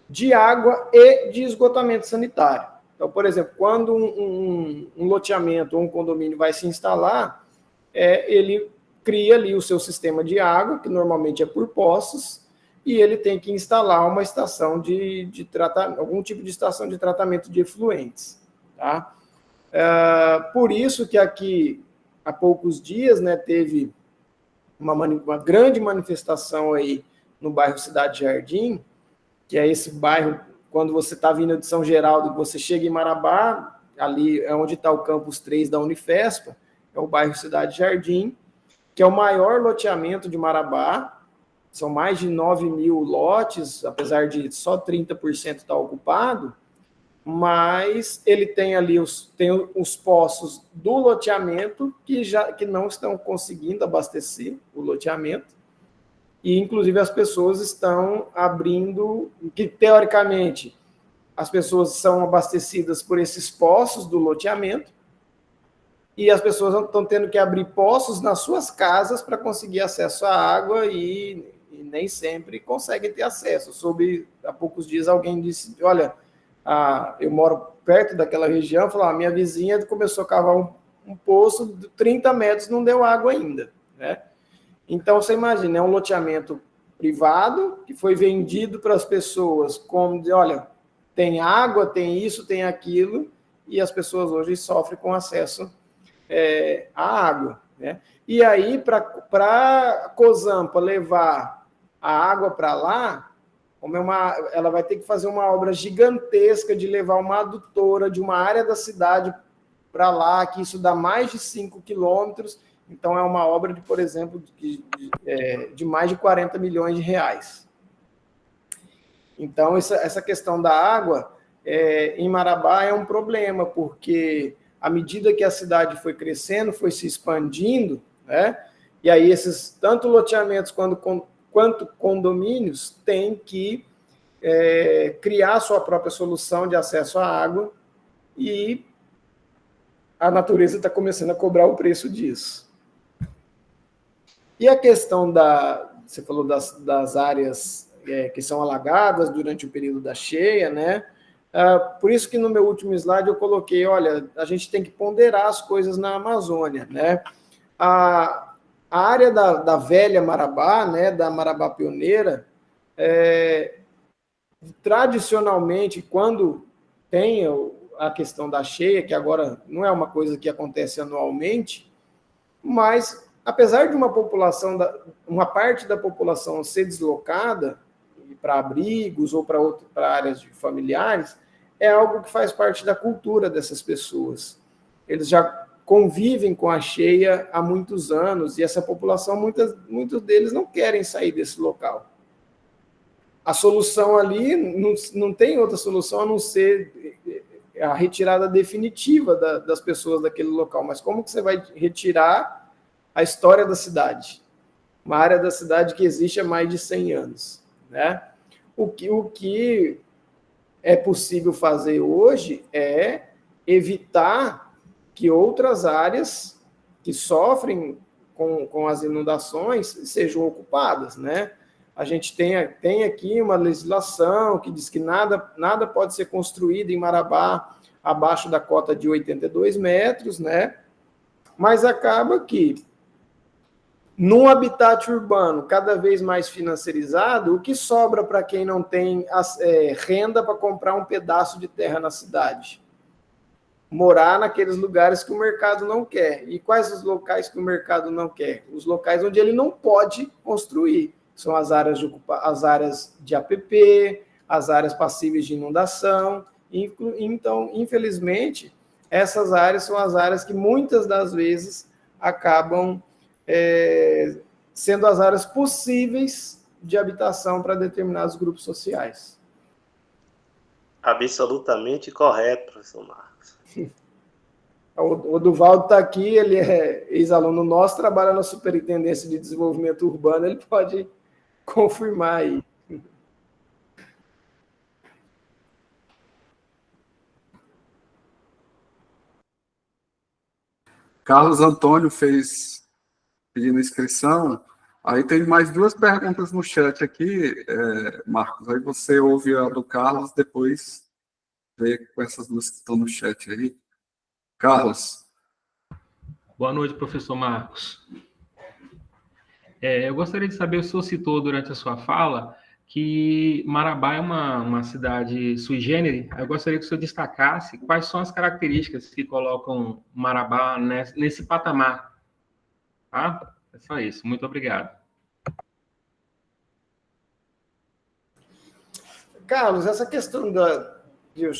Speaker 3: de água e de esgotamento sanitário. Então, por exemplo, quando um loteamento ou um condomínio vai se instalar, ele cria ali o seu sistema de água, que normalmente é por poços, e ele tem que instalar uma estação de tratamento, algum tipo de estação de tratamento de efluentes, tá? Por isso que aqui, há poucos dias, né, teve uma grande manifestação aí no bairro Cidade Jardim, que é esse bairro, quando você está vindo de São Geraldo, você chega em Marabá, ali é onde está o campus 3 da Unifespa, é o bairro Cidade Jardim, que é o maior loteamento de Marabá, são mais de 9 mil lotes, apesar de só 30% estar ocupado, mas ele tem ali os poços do loteamento que não estão conseguindo abastecer o loteamento, e inclusive as pessoas estão abrindo, que teoricamente as pessoas são abastecidas por esses poços do loteamento, e as pessoas estão tendo que abrir poços nas suas casas para conseguir acesso à água e nem sempre conseguem ter acesso. Há poucos dias alguém disse, olha, eu moro perto daquela região, falou, a minha vizinha começou a cavar um poço de 30 metros, não deu água ainda, né? Então, você imagina, é um loteamento privado que foi vendido para as pessoas como, olha, tem água, tem isso, tem aquilo, e as pessoas hoje sofrem com acesso à água, né? E aí, para a Cozampa levar a água para lá, ela vai ter que fazer uma obra gigantesca de levar uma adutora de uma área da cidade para lá, que isso dá mais de 5 quilômetros. Então, é uma obra, por exemplo, de mais de 40 milhões de reais. Então, essa questão da água em Marabá é um problema, porque à medida que a cidade foi crescendo, foi se expandindo, né? E aí tanto loteamentos quanto condomínios têm que criar sua própria solução de acesso à água, e a natureza está começando a cobrar o preço disso. E a questão você falou das áreas que são alagadas durante o período da cheia, né? Por isso que no meu último slide eu coloquei, olha, a gente tem que ponderar as coisas na Amazônia, né? A área da velha Marabá, né, da Marabá Pioneira, tradicionalmente, quando tem a questão da cheia, que agora não é uma coisa que acontece anualmente, mas apesar de uma parte da população ser deslocada para abrigos ou para áreas de familiares, é algo que faz parte da cultura dessas pessoas. Eles já convivem com a cheia há muitos anos, e essa população, muitos deles não querem sair desse local. A solução ali, não tem outra solução a não ser a retirada definitiva das pessoas daquele local, mas como que você vai retirar a história da cidade? Uma área da cidade que existe há mais de 100 anos, né? O que é possível fazer hoje é evitar que outras áreas que sofrem com as inundações sejam ocupadas, né? A gente tem aqui uma legislação que diz que nada pode ser construído em Marabá abaixo da cota de 82 metros, né? Mas acaba que, num habitat urbano cada vez mais financiarizado, o que sobra para quem não tem renda para comprar um pedaço de terra na cidade? Morar naqueles lugares que o mercado não quer. E quais os locais que o mercado não quer? Os locais onde ele não pode construir. São as áreas de APP, as áreas passíveis de inundação. Então, infelizmente, essas áreas são as áreas que muitas das vezes acabam sendo as áreas possíveis de habitação para determinados grupos sociais.
Speaker 7: Absolutamente correto, professor Marcos.
Speaker 3: O Duvaldo está aqui, ele é ex-aluno nosso, trabalha na Superintendência de Desenvolvimento Urbano, ele pode confirmar aí.
Speaker 1: Carlos Antônio fez pedindo inscrição. Aí tem mais duas perguntas no chat aqui, Marcos. Aí você ouve a do Carlos, depois vê com essas duas que estão no chat aí. Carlos.
Speaker 8: Boa noite, professor Marcos. Eu gostaria de saber, o senhor citou durante a sua fala que Marabá é uma cidade sui generis. Eu gostaria que o senhor destacasse quais são as características que colocam Marabá nesse patamar. Tá? É só isso. Muito obrigado.
Speaker 3: Carlos, essa questão de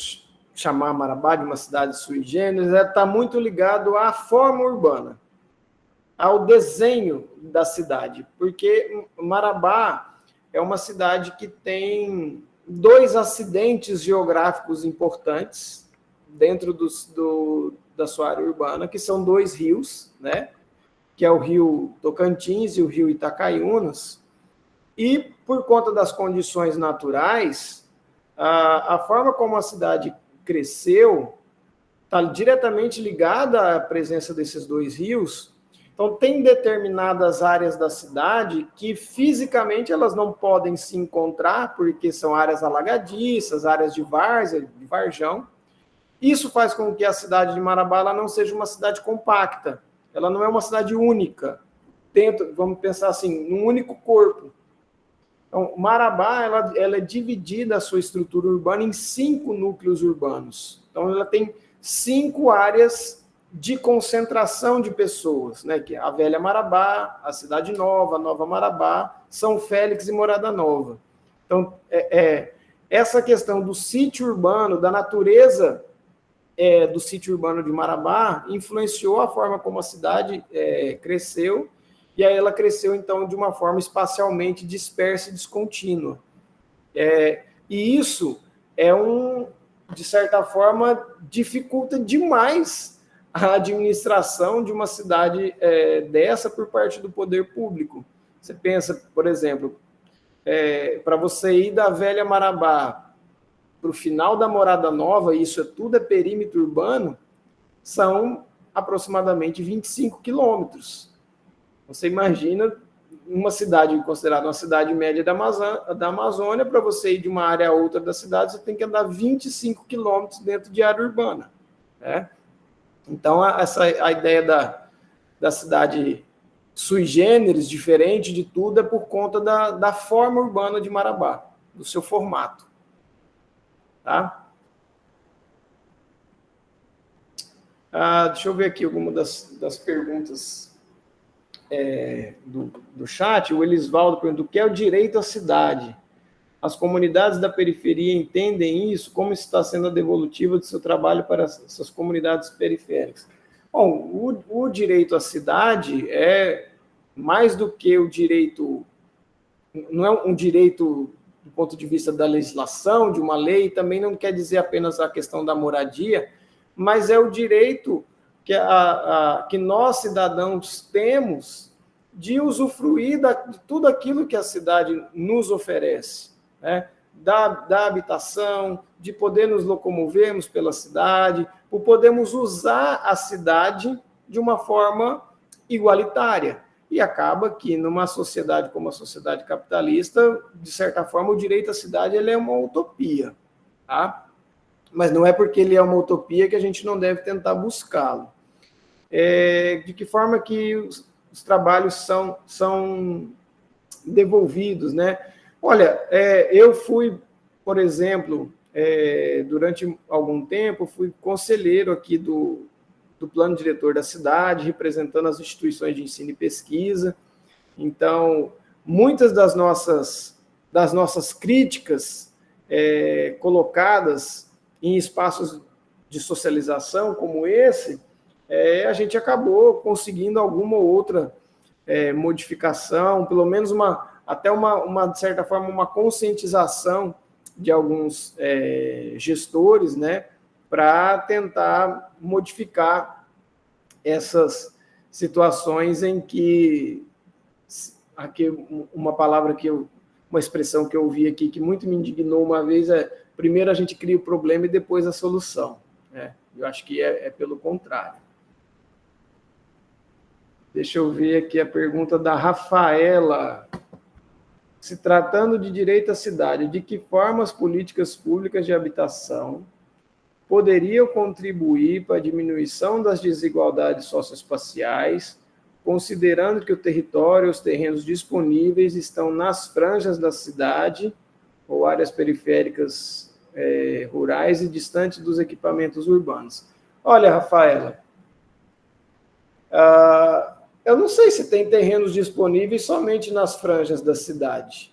Speaker 3: chamar Marabá de uma cidade sui generis está muito ligado à forma urbana, ao desenho da cidade, porque Marabá é uma cidade que tem dois acidentes geográficos importantes dentro da sua área urbana, que são dois rios, né? Que é o rio Tocantins e o rio Itacaiunas, e por conta das condições naturais, a forma como a cidade cresceu está diretamente ligada à presença desses dois rios. Então, tem determinadas áreas da cidade que fisicamente elas não podem se encontrar, porque são áreas alagadiças, áreas de várzea, de varjão. Isso faz com que a cidade de Marabá ela não seja uma cidade compacta. Ela não é uma cidade única. Vamos pensar assim, num único corpo. Então, Marabá ela é dividida, a sua estrutura urbana, em 5 núcleos urbanos. Então, ela tem 5 áreas de concentração de pessoas, né? Que é a Velha Marabá, a Cidade Nova, a Nova Marabá, São Félix e Morada Nova. Então, essa questão do sítio urbano, da natureza do sítio urbano de Marabá, influenciou a forma como a cidade cresceu, e aí ela cresceu, então, de uma forma espacialmente dispersa e descontínua. E isso de certa forma, dificulta demais a administração de uma cidade dessa por parte do poder público. Você pensa, por exemplo, para você ir da Velha Marabá para o final da Morada Nova, isso tudo é perímetro urbano, são aproximadamente 25 quilômetros. Você imagina uma cidade considerada uma cidade média da Amazônia, para você ir de uma área a outra da cidade, você tem que andar 25 quilômetros dentro de área urbana, né? Então, a ideia da cidade sui generis, diferente de tudo, é por conta da forma urbana de Marabá, do seu formato. Tá? Deixa eu ver aqui alguma das perguntas do chat. O Elisvaldo perguntou: o que é o direito à cidade? As comunidades da periferia entendem isso? Como está sendo a devolutiva do seu trabalho para essas comunidades periféricas? Bom, o direito à cidade é mais do que o direito... Não é um direito do ponto de vista da legislação, de uma lei, também não quer dizer apenas a questão da moradia, mas é o direito que nós, cidadãos, temos de usufruir de tudo aquilo que a cidade nos oferece, né? Da habitação, de poder nos locomovermos pela cidade, por podermos usar a cidade de uma forma igualitária. E acaba que, numa sociedade como a sociedade capitalista, de certa forma, o direito à cidade ele é uma utopia, tá? Mas não é porque ele é uma utopia que a gente não deve tentar buscá-lo. De que forma que os trabalhos são devolvidos, né? Olha, eu fui, por exemplo, durante algum tempo, fui conselheiro aqui do plano diretor da cidade, representando as instituições de ensino e pesquisa. Então, muitas das nossas críticas colocadas em espaços de socialização como esse, a gente acabou conseguindo alguma outra modificação, pelo menos de certa forma, uma conscientização de alguns gestores, né, para tentar modificar essas situações em que aqui uma expressão que eu ouvi aqui que muito me indignou uma vez primeiro a gente cria o problema e depois a solução, né? Eu acho que é pelo contrário. Deixa eu ver aqui a pergunta da Rafaela. Se tratando de direito à cidade, de que forma as políticas públicas de habitação poderiam contribuir para a diminuição das desigualdades socioespaciais, considerando que o território e os terrenos disponíveis estão nas franjas da cidade ou áreas periféricas rurais e distantes dos equipamentos urbanos? Olha, Rafaela, eu não sei se tem terrenos disponíveis somente nas franjas da cidade,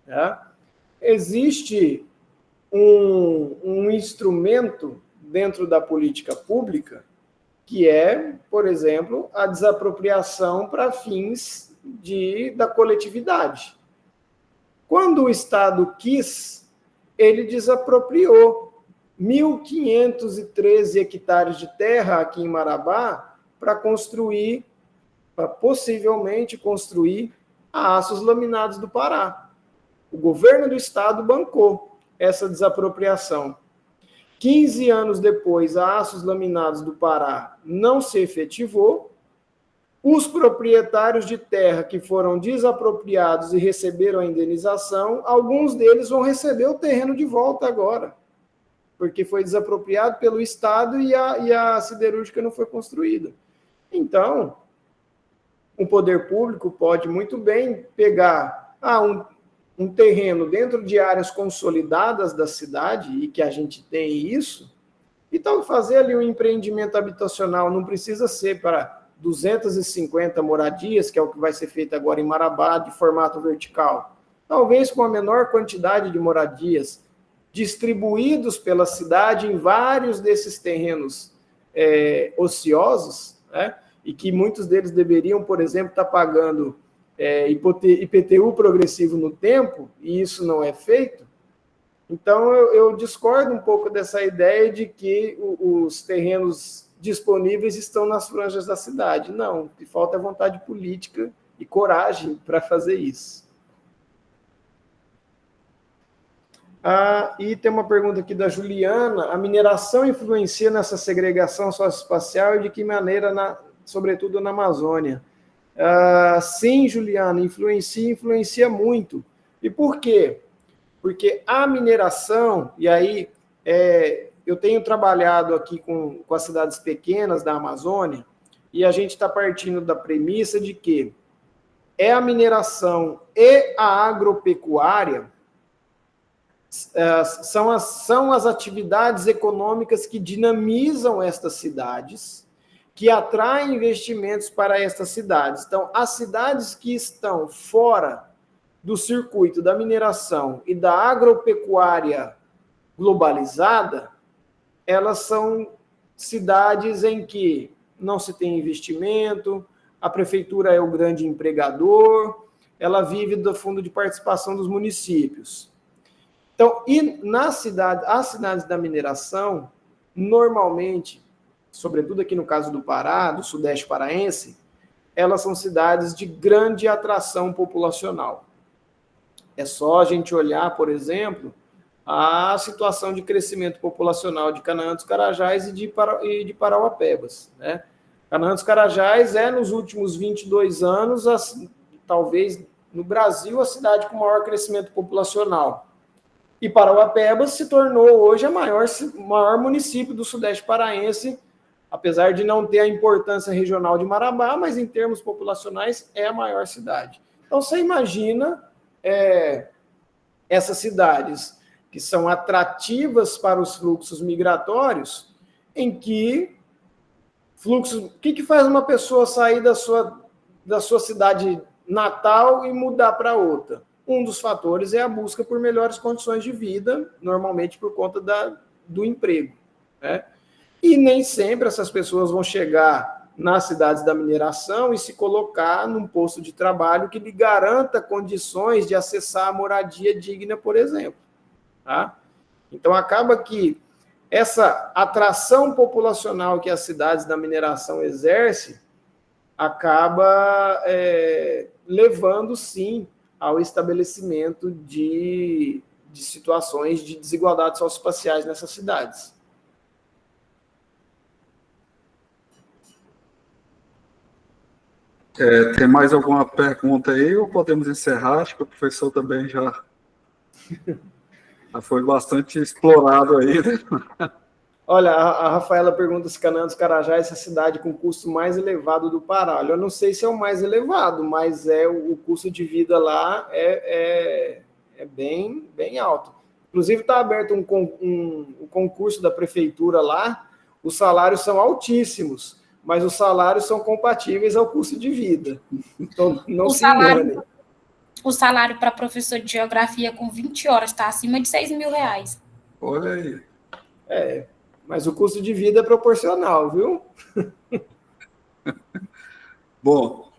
Speaker 3: tá? Existe um instrumento dentro da política pública que é, por exemplo, a desapropriação para fins da coletividade. Quando o Estado quis, ele desapropriou 1.513 hectares de terra aqui em Marabá para possivelmente construir a Aços Laminados do Pará. O governo do estado bancou essa desapropriação. 15 anos depois, a Aços Laminados do Pará não se efetivou. Os proprietários de terra que foram desapropriados e receberam a indenização, alguns deles vão receber o terreno de volta agora, porque foi desapropriado pelo Estado e a siderúrgica não foi construída. Então, o poder público pode muito bem pegar um terreno dentro de áreas consolidadas da cidade, e que a gente tem isso, então fazer ali um empreendimento habitacional, não precisa ser para 250 moradias, que é o que vai ser feito agora em Marabá, de formato vertical. Talvez com a menor quantidade de moradias, distribuídos pela cidade em vários desses terrenos ociosos, né? E que muitos deles deveriam, por exemplo, estar pagando IPTU progressivo no tempo, e isso não é feito. Então, eu discordo um pouco dessa ideia de que os terrenos disponíveis estão nas franjas da cidade. Não, o que falta é vontade política e coragem para fazer isso. E tem uma pergunta aqui da Juliana. A mineração influencia nessa segregação socioespacial e de que maneira, sobretudo na Amazônia? Sim, Juliana, influencia muito. E por quê? Porque a mineração, e aí eu tenho trabalhado aqui com as cidades pequenas da Amazônia, e a gente está partindo da premissa de que a mineração e a agropecuária são as atividades econômicas que dinamizam estas cidades, que atraem investimentos para estas cidades. Então, as cidades que estão fora do circuito da mineração e da agropecuária globalizada, elas são cidades em que não se tem investimento, a prefeitura é o grande empregador, ela vive do fundo de participação dos municípios. Então, e as cidades da mineração, normalmente, sobretudo aqui no caso do Pará, do Sudeste paraense, elas são cidades de grande atração populacional. É só a gente olhar, por exemplo, a situação de crescimento populacional de Canaã dos Carajás e de Parauapebas, né? Canaã dos Carajás nos últimos 22 anos, talvez no Brasil, a cidade com maior crescimento populacional. E Parauapebas se tornou hoje o maior município do Sudeste paraense, apesar de não ter a importância regional de Marabá, mas em termos populacionais é a maior cidade. Então você imagina essas cidades que são atrativas para os fluxos migratórios, em que o que faz uma pessoa sair da sua cidade natal e mudar para outra? Um dos fatores é a busca por melhores condições de vida, normalmente por conta do emprego, né? E nem sempre essas pessoas vão chegar nas cidades da mineração e se colocar num posto de trabalho que lhe garanta condições de acessar a moradia digna, por exemplo. Tá? Então, acaba que essa atração populacional que as cidades da mineração exercem acaba levando, sim, ao estabelecimento de situações de desigualdades socioespaciais nessas cidades.
Speaker 1: Tem mais alguma pergunta aí ou podemos encerrar? Acho que o professor também já foi bastante explorado aí, né?
Speaker 3: Olha, a Rafaela pergunta se Canaã dos Carajás é a cidade com o custo mais elevado do Pará. Olha, eu não sei se é o mais elevado, mas o custo de vida lá é bem, bem alto. Inclusive, está aberto um concurso da prefeitura lá, os salários são altíssimos, mas os salários são compatíveis ao custo de vida. Então, não se engane.
Speaker 6: O salário para professor de geografia com 20 horas está acima de R$6.000.
Speaker 1: Olha aí.
Speaker 3: Mas o custo de vida é proporcional, viu?
Speaker 1: Bom,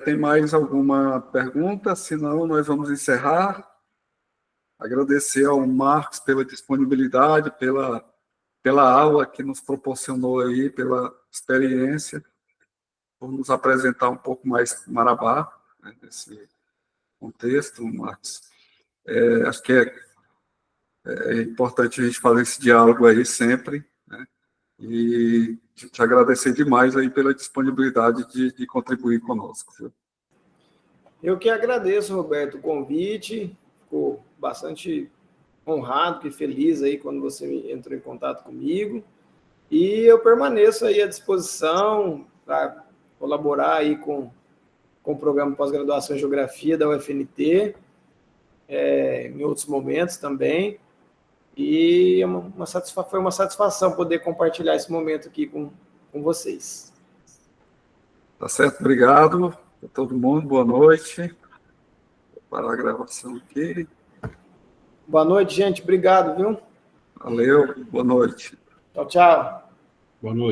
Speaker 1: tem mais alguma pergunta? Senão, nós vamos encerrar. Agradecer ao Marcos pela disponibilidade, pela aula que nos proporcionou aí, pela experiência, por nos apresentar um pouco mais Marabá, né, nesse contexto, Marcos. Acho que é importante a gente fazer esse diálogo aí sempre, né? E te agradecer demais aí pela disponibilidade de contribuir conosco. Viu?
Speaker 3: Eu que agradeço, Roberto, o convite. Ficou bastante honrado e feliz aí quando você entrou em contato comigo. E eu permaneço aí à disposição para colaborar aí com o programa pós-graduação em Geografia da UFNT, em outros momentos também. E foi uma satisfação poder compartilhar esse momento aqui com vocês.
Speaker 1: Tá certo, obrigado a todo mundo, boa noite. Vou parar a gravação aqui.
Speaker 3: Boa noite, gente, obrigado, viu?
Speaker 1: Valeu, boa noite.
Speaker 3: Tchau, tchau.
Speaker 5: Boa noite.